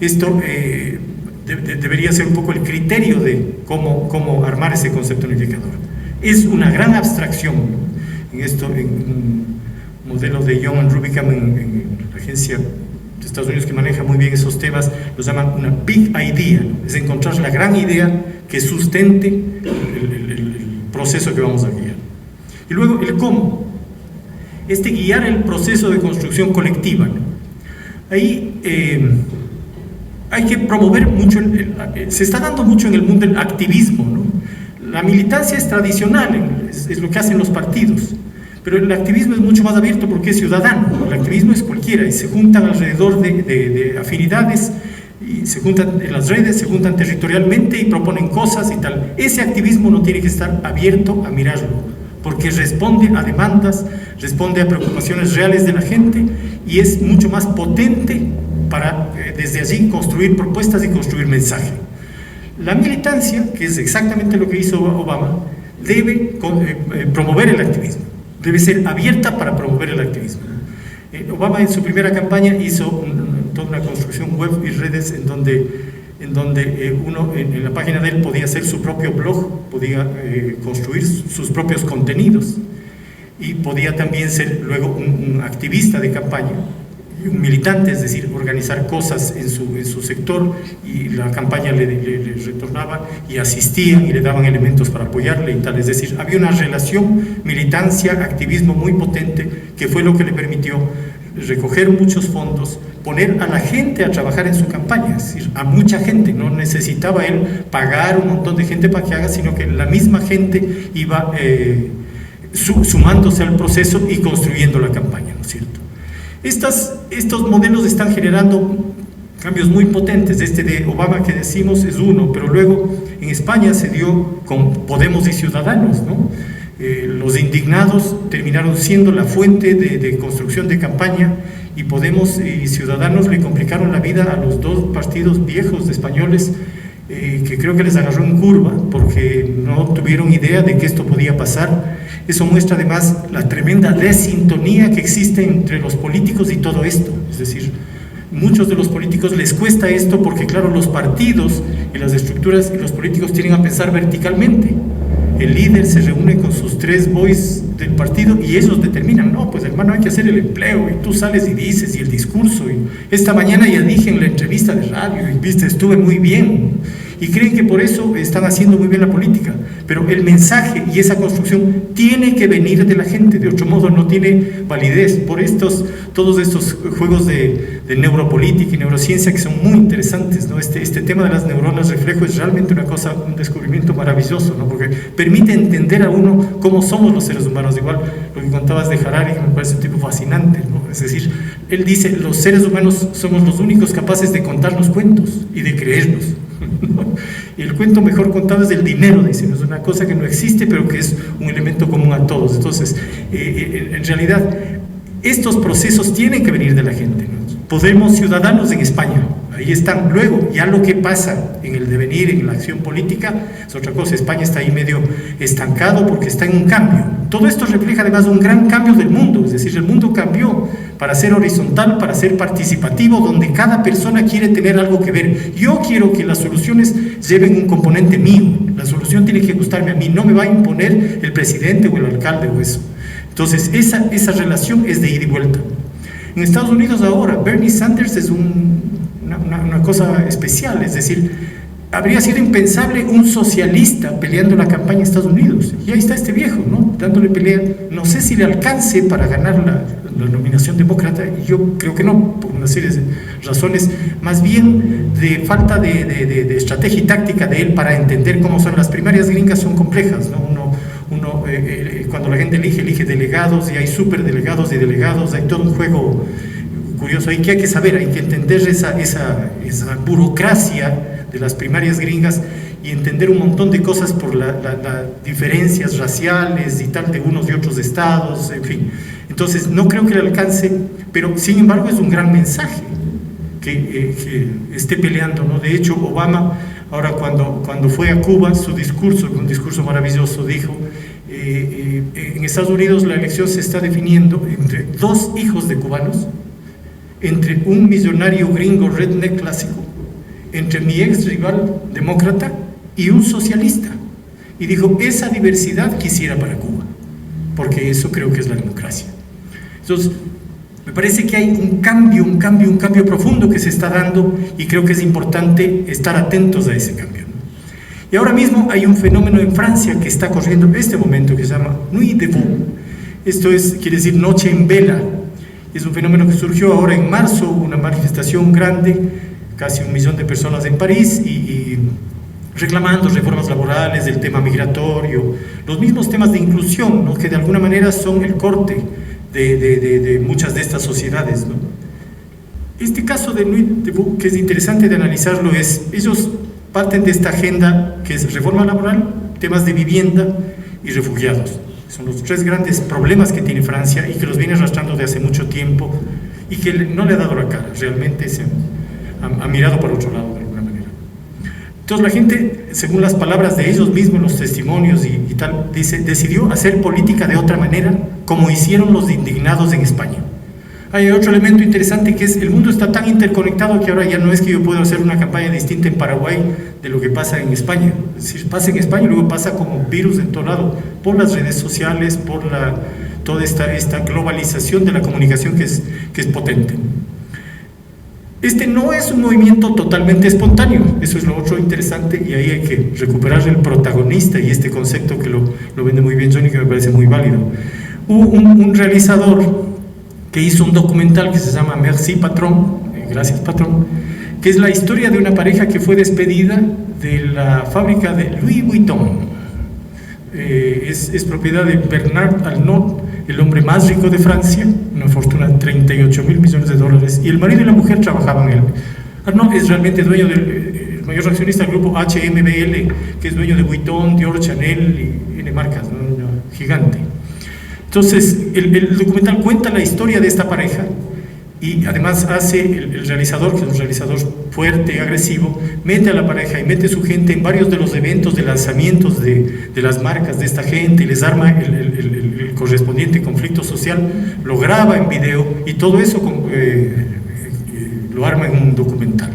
Esto debería ser un poco el criterio de cómo armar ese concepto unificador. Es una gran abstracción, ¿no? En esto, en un modelo de Young and Rubicam en la agencia de Estados Unidos que maneja muy bien esos temas, los llaman una big idea, ¿no? Es encontrar la gran idea que sustente el proceso que vamos a guiar. Y luego el cómo, guiar el proceso de construcción colectiva, ¿no? Ahí hay que promover mucho, se está dando mucho en el mundo el activismo, ¿no? La militancia es tradicional, es lo que hacen los partidos. Pero el activismo es mucho más abierto porque es ciudadano. El activismo es cualquiera y se juntan alrededor de afinidades y se juntan en las redes, se juntan territorialmente y proponen cosas y tal. Ese activismo no tiene que estar abierto a mirarlo, porque responde a demandas, responde a preocupaciones reales de la gente y es mucho más potente para desde allí construir propuestas y construir mensaje. La militancia, que es exactamente lo que hizo Obama, debe promover el activismo. Debe ser abierta para promover el activismo. Obama en su primera campaña hizo toda una construcción web y redes en donde en donde uno en la página de él podía hacer su propio blog, podía construir sus propios contenidos y podía también ser luego un activista de campaña, un militante, es decir, organizar cosas en su sector, y la campaña le retornaba y asistían y le daban elementos para apoyarle y tal. Es decir, había una relación militancia, activismo muy potente, que fue lo que le permitió recoger muchos fondos, poner a la gente a trabajar en su campaña, es decir, a mucha gente. No necesitaba él pagar un montón de gente para que haga, sino que la misma gente iba sumándose al proceso y construyendo la campaña, ¿no es cierto? Estos modelos están generando cambios muy potentes. Este de Obama que decimos es uno, pero luego en España se dio con Podemos y Ciudadanos, ¿no? Los indignados terminaron siendo la fuente de construcción de campaña, y Podemos y Ciudadanos le complicaron la vida a los dos partidos viejos españoles, que creo que les agarró en curva porque no tuvieron idea de que esto podía pasar. Eso muestra además la tremenda desintonía que existe entre los políticos y todo esto. Es decir, muchos de los políticos les cuesta esto porque, claro, los partidos y las estructuras y los políticos tienen a pensar verticalmente. El líder se reúne con sus 3 boys del partido y ellos determinan, no, pues hermano, hay que hacer el empleo, y tú sales y dices, y el discurso, y esta mañana ya dije en la entrevista de radio, y viste, estuve muy bien, y creen que por eso están haciendo muy bien la política, pero el mensaje y esa construcción tiene que venir de la gente, de otro modo no tiene validez. Por todos estos juegos de neuropolítica y neurociencia que son muy interesantes, ¿no? Este tema de las neuronas reflejo es realmente una cosa, un descubrimiento maravilloso, ¿no? Porque permite entender a uno cómo somos los seres humanos. Igual lo que contabas de Harari, que me parece un tipo fascinante, ¿no? Es decir, él dice, los seres humanos somos los únicos capaces de contarnos cuentos y de creernos. Y el cuento mejor contado es del dinero, dicen, es una cosa que no existe pero que es un elemento común a todos. Entonces, en realidad, estos procesos tienen que venir de la gente, ¿no? Podemos, Ciudadanos en España, ahí están. Luego, ya lo que pasa en el devenir, en la acción política, es otra cosa. España está ahí medio estancado porque está en un cambio. Todo esto refleja además un gran cambio del mundo, es decir, el mundo cambió para ser horizontal, para ser participativo, donde cada persona quiere tener algo que ver. Yo quiero que las soluciones lleven un componente mío, la solución tiene que gustarme a mí, no me va a imponer el presidente o el alcalde o eso. Entonces, esa relación es de ida y vuelta. En Estados Unidos ahora, Bernie Sanders es una cosa especial, es decir, habría sido impensable un socialista peleando la campaña en Estados Unidos, y ahí está este viejo, ¿no? Dándole pelea. No sé si le alcance para ganar la nominación demócrata, y yo creo que no, por una serie de razones, más bien de falta de estrategia y táctica de él para entender cómo son. Las primarias gringas son complejas, ¿no? Cuando la gente elige delegados, y hay superdelegados y delegados, hay todo un juego curioso ahí que hay que saber, hay que entender esa burocracia de las primarias gringas y entender un montón de cosas por las diferencias raciales y tal de unos y otros estados, en fin. Entonces no creo que le alcance, pero sin embargo es un gran mensaje que esté peleando, ¿no? De hecho, Obama, ahora cuando fue a Cuba, su discurso, un discurso maravilloso, dijo, en Estados Unidos la elección se está definiendo entre 2 hijos de cubanos, entre un millonario gringo redneck clásico, entre mi ex rival demócrata y un socialista. Y dijo, esa diversidad quisiera para Cuba, porque eso creo que es la democracia. Entonces, me parece que hay un cambio profundo que se está dando, y creo que es importante estar atentos a ese cambio. Y ahora mismo hay un fenómeno en Francia que está corriendo en este momento que se llama Nuit debout. Esto quiere decir noche en vela. Es un fenómeno que surgió ahora en marzo, una manifestación grande, casi 1 millón de personas en París, y reclamando reformas laborales, el tema migratorio, los mismos temas de inclusión, ¿no? Que de alguna manera son el corte de muchas de estas sociedades, ¿no? Este caso de Nuit debout, que es interesante de analizarlo, es ellos parten de esta agenda que es reforma laboral, temas de vivienda y refugiados. Son los 3 grandes problemas que tiene Francia y que los viene arrastrando de hace mucho tiempo, y que no le ha dado la cara, realmente se ha mirado por otro lado de alguna manera. Entonces la gente, según las palabras de ellos mismos, los testimonios y tal, decidió hacer política de otra manera, como hicieron los indignados en España. Hay otro elemento interesante que es el mundo está tan interconectado que ahora ya no es que yo puedo hacer una campaña distinta en Paraguay de lo que pasa en España. Es decir, pasa en España y luego pasa como virus en todo lado, por las redes sociales, por toda esta globalización de la comunicación que es potente. Este no es un movimiento totalmente espontáneo, eso es lo otro interesante, y ahí hay que recuperar el protagonista y este concepto que lo vende muy bien Johnny, que me parece muy válido. Hubo un realizador que hizo un documental que se llama Merci Patron, gracias patrón, que es la historia de una pareja que fue despedida de la fábrica de Louis Vuitton. Es propiedad de Bernard Arnault, el hombre más rico de Francia, una fortuna de 38 mil millones de dólares, y el marido y la mujer trabajaban en él. Arnault es realmente dueño el mayor accionista del grupo HMBL, que es dueño de Vuitton, Dior, Chanel y N marcas, ¿no? Gigante. Entonces, el documental cuenta la historia de esta pareja y además hace el realizador, que es un realizador fuerte, agresivo, mete a la pareja y mete su gente en varios de los eventos de lanzamientos de las marcas de esta gente y les arma el correspondiente conflicto social, lo graba en video y todo eso lo arma en un documental.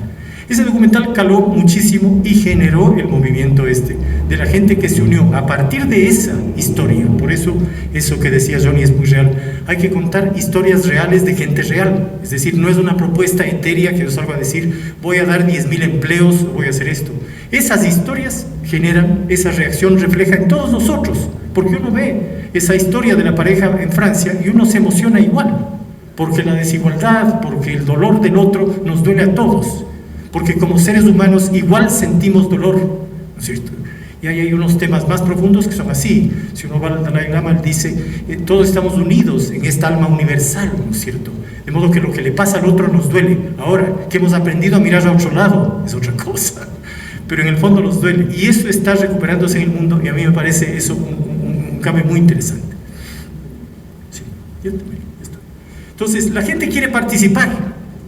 Ese documental caló muchísimo y generó el movimiento de la gente que se unió a partir de esa historia. Por eso que decía Johnny es muy real. Hay que contar historias reales de gente real. Es decir, no es una propuesta etérea que yo salgo a decir voy a dar 10.000 empleos, voy a hacer esto. Esas historias generan, esa reacción refleja en todos nosotros, porque uno ve esa historia de la pareja en Francia y uno se emociona igual, porque la desigualdad, porque el dolor del otro nos duele a todos. Porque como seres humanos igual sentimos dolor, ¿no es cierto? Y ahí hay unos temas más profundos que son así. Si uno va al Dalai Lama, él dice, todos estamos unidos en esta alma universal, ¿no es cierto? De modo que lo que le pasa al otro nos duele. Ahora, que hemos aprendido a mirar a otro lado, es otra cosa. Pero en el fondo nos duele. Y eso está recuperándose en el mundo, y a mí me parece eso un cambio muy interesante. Sí, ya está. Entonces, la gente quiere participar.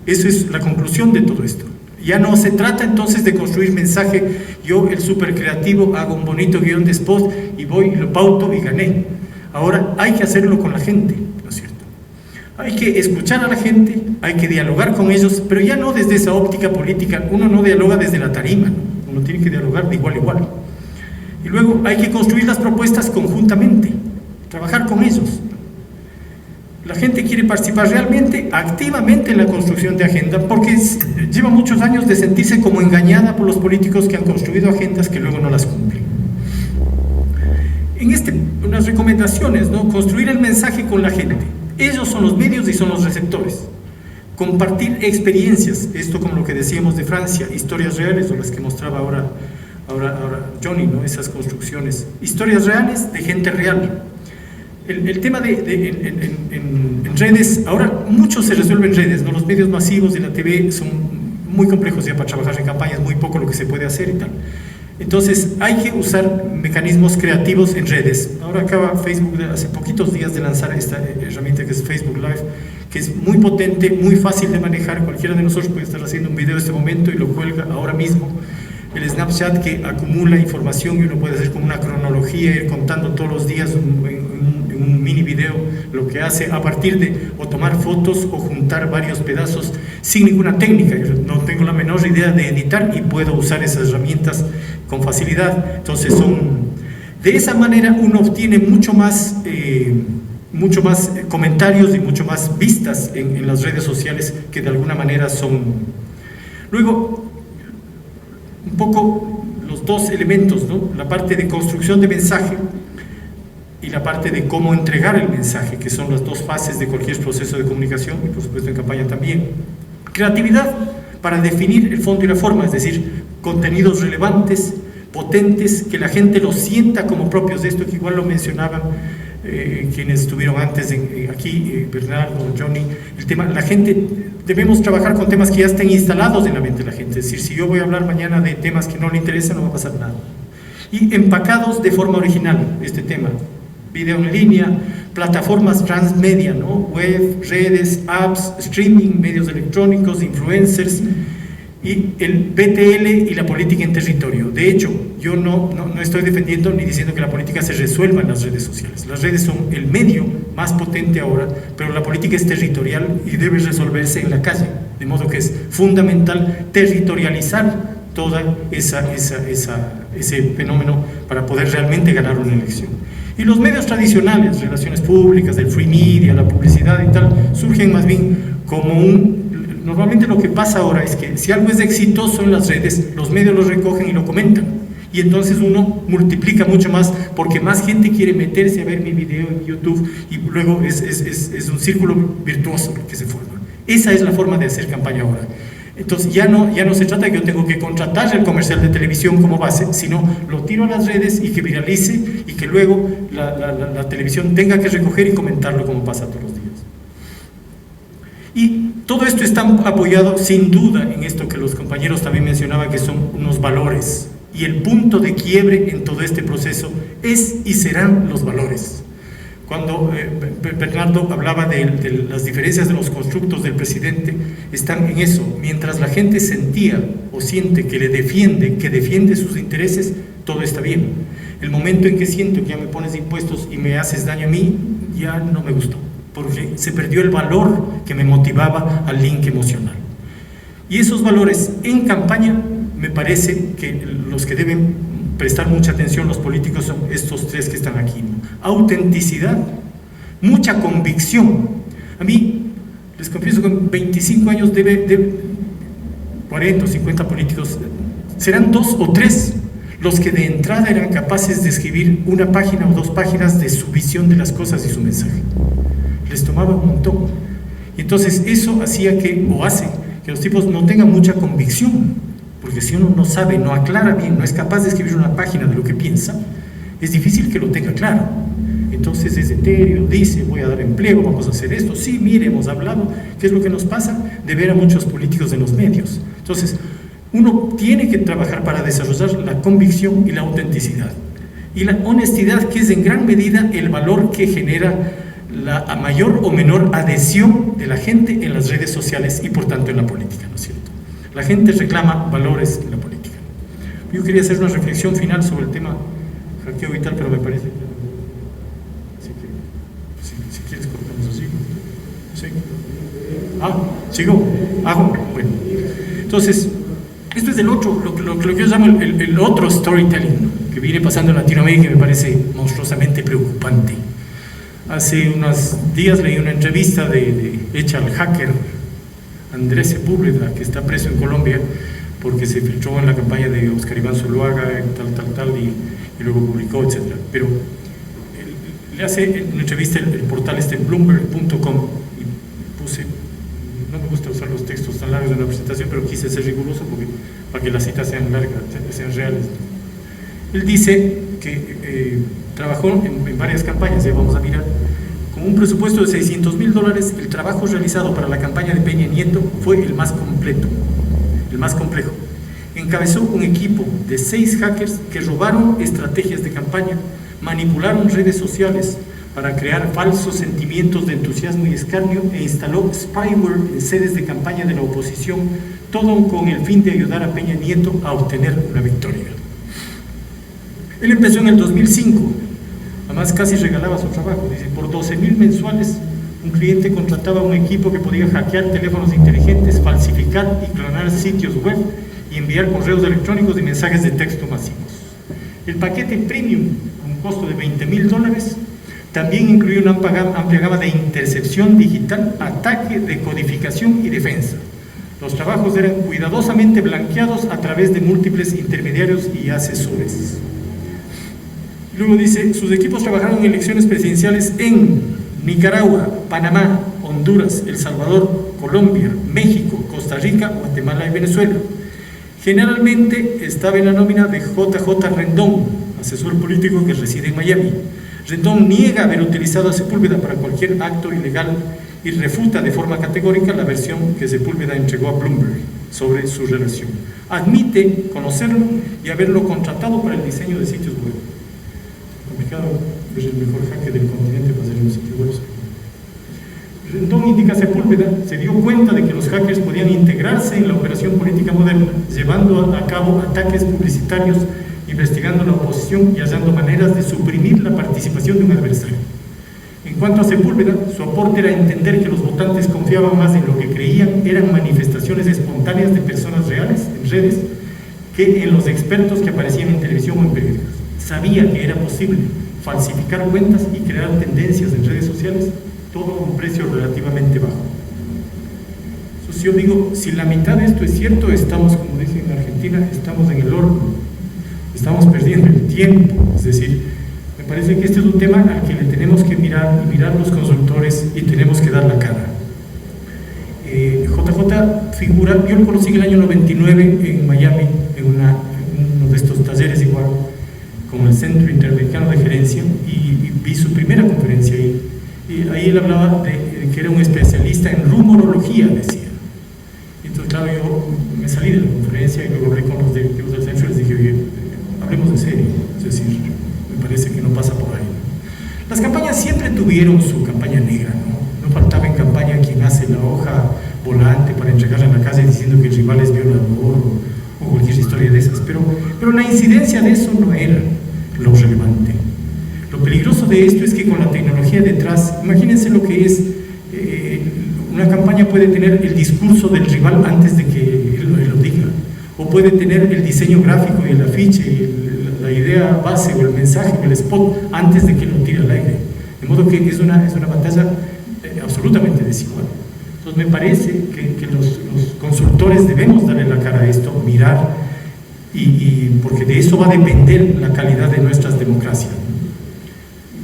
Eso es la conclusión de todo esto. Ya no se trata entonces de construir mensaje, yo el súper creativo hago un bonito guión de spot y voy y lo pauto y gané. Ahora hay que hacerlo con la gente, ¿no es cierto? Hay que escuchar a la gente, hay que dialogar con ellos, pero ya no desde esa óptica política, uno no dialoga desde la tarima, ¿no? Uno tiene que dialogar de igual a igual. Y luego hay que construir las propuestas conjuntamente, trabajar con ellos. La gente quiere participar realmente, activamente en la construcción de agenda, porque lleva muchos años de sentirse como engañada por los políticos que han construido agendas que luego no las cumplen. En unas recomendaciones, ¿no? Construir el mensaje con la gente. Ellos son los medios y son los receptores. Compartir experiencias, esto como lo que decíamos de Francia, historias reales, o las que mostraba ahora Johnny, ¿no? Esas construcciones. Historias reales de gente real. El tema en redes, ahora mucho se resuelve en redes, ¿no? Los medios masivos y la TV son muy complejos ya para trabajar en campañas, muy poco lo que se puede hacer y tal. Entonces hay que usar mecanismos creativos en redes. Ahora acaba Facebook hace poquitos días de lanzar esta herramienta que es Facebook Live, que es muy potente, muy fácil de manejar. Cualquiera de nosotros puede estar haciendo un video en este momento y lo cuelga ahora mismo. El Snapchat que acumula información y uno puede hacer como una cronología, ir contando todos los días en un mini video lo que hace a partir de o tomar fotos o juntar varios pedazos sin ninguna técnica. Yo no tengo la menor idea de editar y puedo usar esas herramientas con facilidad. Entonces de esa manera uno obtiene mucho más comentarios y mucho más vistas en las redes sociales que de alguna manera son. Luego, un poco los dos elementos, ¿no? La parte de construcción de mensaje y la parte de cómo entregar el mensaje, que son las dos fases de cualquier proceso de comunicación y por supuesto en campaña también. Creatividad para definir el fondo y la forma, es decir, contenidos relevantes, potentes, que la gente los sienta como propios de esto, que igual lo mencionaban quienes estuvieron antes aquí, Bernardo, Johnny, el tema, la gente, debemos trabajar con temas que ya estén instalados en la mente de la gente, es decir, si yo voy a hablar mañana de temas que no le interesan, no va a pasar nada. Y empacados de forma original, este tema, video en línea, plataformas transmedia, ¿no? Web, redes, apps, streaming, medios electrónicos, influencers, y el BTL y la política en territorio. De hecho, yo no estoy defendiendo ni diciendo que la política se resuelva en las redes sociales. Las redes son el medio más potente ahora, pero la política es territorial y debe resolverse en la calle. De modo que es fundamental territorializar toda ese fenómeno para poder realmente ganar una elección. Y los medios tradicionales, relaciones públicas, del free media, la publicidad y tal, surgen más bien como normalmente lo que pasa ahora es que si algo es exitoso en las redes, los medios lo recogen y lo comentan. Y entonces uno multiplica mucho más porque más gente quiere meterse a ver mi video en YouTube y luego es un círculo virtuoso que se forma. Esa es la forma de hacer campaña ahora. Entonces ya no se trata de que yo tengo que contratar el comercial de televisión como base, sino lo tiro a las redes y que viralice y que luego la televisión tenga que recoger y comentarlo como pasa todos los días. Y todo esto está apoyado sin duda en esto que los compañeros también mencionaban, que son unos valores. Y el punto de quiebre en todo este proceso es y serán los valores. Cuando Bernardo hablaba de las diferencias de los constructos del presidente, están en eso. Mientras la gente sentía o siente que defiende sus intereses, todo está bien. El momento en que siento que ya me pones impuestos y me haces daño a mí, ya no me gustó, porque se perdió el valor que me motivaba al link emocional. Y esos valores en campaña, me parece que los que deben prestar mucha atención los políticos son estos tres que están aquí, ¿no? Autenticidad, mucha convicción. A mí, les confieso que en 25 años 40 o 50 políticos, serán 2 o 3 los que de entrada eran capaces de escribir una página o 2 páginas de su visión de las cosas y su mensaje. Les tomaba un montón. Y entonces eso hacía que, o hace, que los tipos no tengan mucha convicción, porque si uno no sabe, no aclara bien, no es capaz de escribir una página de lo que piensa, es difícil que lo tenga claro. Entonces es etéreo, dice, voy a dar empleo, vamos a hacer esto, sí, mire, hemos hablado, ¿qué es lo que nos pasa? De ver a muchos políticos en los medios. Entonces, uno tiene que trabajar para desarrollar la convicción y la autenticidad. Y la honestidad, que es en gran medida el valor que genera a mayor o menor adhesión de la gente en las redes sociales y por tanto en la política, ¿no es cierto? La gente reclama valores en la política. Yo quería hacer una reflexión final sobre el tema hackeo y tal, pero me parece que si quieres cortamos así. ¿Sí? ¿Sigo? Bueno. Entonces, esto es del otro, lo que yo llamo el otro storytelling, ¿no? Que viene pasando en Latinoamérica y me parece monstruosamente preocupante. Hace unos días leí una entrevista hecha al hacker Andrés Sepúlveda, que está preso en Colombia porque se filtró en la campaña de Oscar Iván Zuluaga, tal, y luego publicó, etc. Pero le hace una entrevista el portal Bloomberg.com y puse, no me gusta usar los textos tan largos de una presentación, pero quise ser riguroso para que las citas sean largas, sean reales. Él dice que trabajó en varias campañas, ya vamos a mirar. Con un presupuesto de $600,000, el trabajo realizado para la campaña de Peña Nieto fue el más completo, el más complejo. Encabezó un equipo de 6 hackers que robaron estrategias de campaña, manipularon redes sociales para crear falsos sentimientos de entusiasmo y escarnio e instaló spyware en sedes de campaña de la oposición, todo con el fin de ayudar a Peña Nieto a obtener una victoria. Él empezó en el 2005. Además casi regalaba su trabajo. Dice, por 12,000 mensuales un cliente contrataba un equipo que podía hackear teléfonos inteligentes, falsificar y clonar sitios web y enviar correos electrónicos y mensajes de texto masivos. El paquete premium, con un costo de $20,000, también incluía una amplia gama de intercepción digital, ataque, decodificación y defensa. Los trabajos eran cuidadosamente blanqueados a través de múltiples intermediarios y asesores. Luego dice, sus equipos trabajaron en elecciones presidenciales en Nicaragua, Panamá, Honduras, El Salvador, Colombia, México, Costa Rica, Guatemala y Venezuela. Generalmente estaba en la nómina de JJ Rendón, asesor político que reside en Miami. Rendón niega haber utilizado a Sepúlveda para cualquier acto ilegal y refuta de forma categórica la versión que Sepúlveda entregó a Bloomberg sobre su relación. Admite conocerlo y haberlo contratado para el diseño de sitios web. Complicado, es el mejor hacker del continente para hacer un sitio web. Rendón, indica Sepúlveda, se dio cuenta de que los hackers podían integrarse en la operación política moderna, llevando a cabo ataques publicitarios, investigando la oposición y hallando maneras de suprimir la participación de un adversario. En cuanto a Sepúlveda, su aporte era entender que los votantes confiaban más en lo que creían eran manifestaciones espontáneas de personas reales en redes que en los expertos que aparecían en televisión o en periódicos. Sabía que era posible falsificar cuentas y crear tendencias en redes sociales, todo a un precio relativamente bajo. Entonces yo digo, si la mitad de esto es cierto, estamos, como dicen en Argentina, estamos en el horno, estamos perdiendo el tiempo. Es decir, me parece que este es un tema al que le tenemos que mirar y mirar los consultores y tenemos que dar la cara. JJ figura, yo lo conocí en el año 99 en Miami, en uno de estos talleres igual, con el Centro Interamericano de Gerencia, y vi su primera conferencia ahí. Y ahí él hablaba de que era un especialista en rumorología, decía. Y entonces, claro, yo me salí de la conferencia y luego hablé con los directivos del centro y les dije, oye, hablemos de serio. Es decir, me parece que no pasa por ahí. Las campañas siempre tuvieron su campaña negra, ¿no? No faltaba en campaña quien hace la hoja volante para entregarla en la calle diciendo que el rival es violador o cualquier historia de esas, pero la incidencia de eso no era lo relevante. Lo peligroso de esto es que con la tecnología detrás, imagínense lo que es, una campaña puede tener el discurso del rival antes de que él lo diga, o puede tener el diseño gráfico y el afiche, la idea base o el mensaje o el spot antes de que lo tire al aire, de modo que es una batalla absolutamente desigual. Entonces me parece que los consultores debemos darle la cara a esto, mirar, y porque de eso va a depender la calidad de nuestras democracias.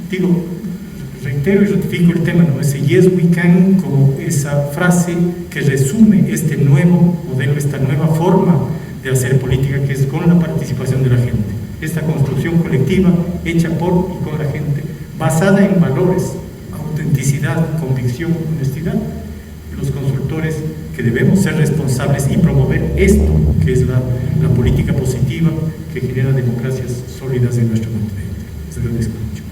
Digo, reitero y ratifico el tema, ¿no? Ese yes we can, como esa frase que resume este nuevo modelo, esta nueva forma de hacer política, que es con la participación de la gente, esta construcción colectiva hecha por y con la gente, basada en valores, autenticidad, convicción, honestidad. Los consultores que debemos ser responsables y promover esto, que es la política positiva que genera democracias sólidas en nuestro continente. Les agradezco mucho.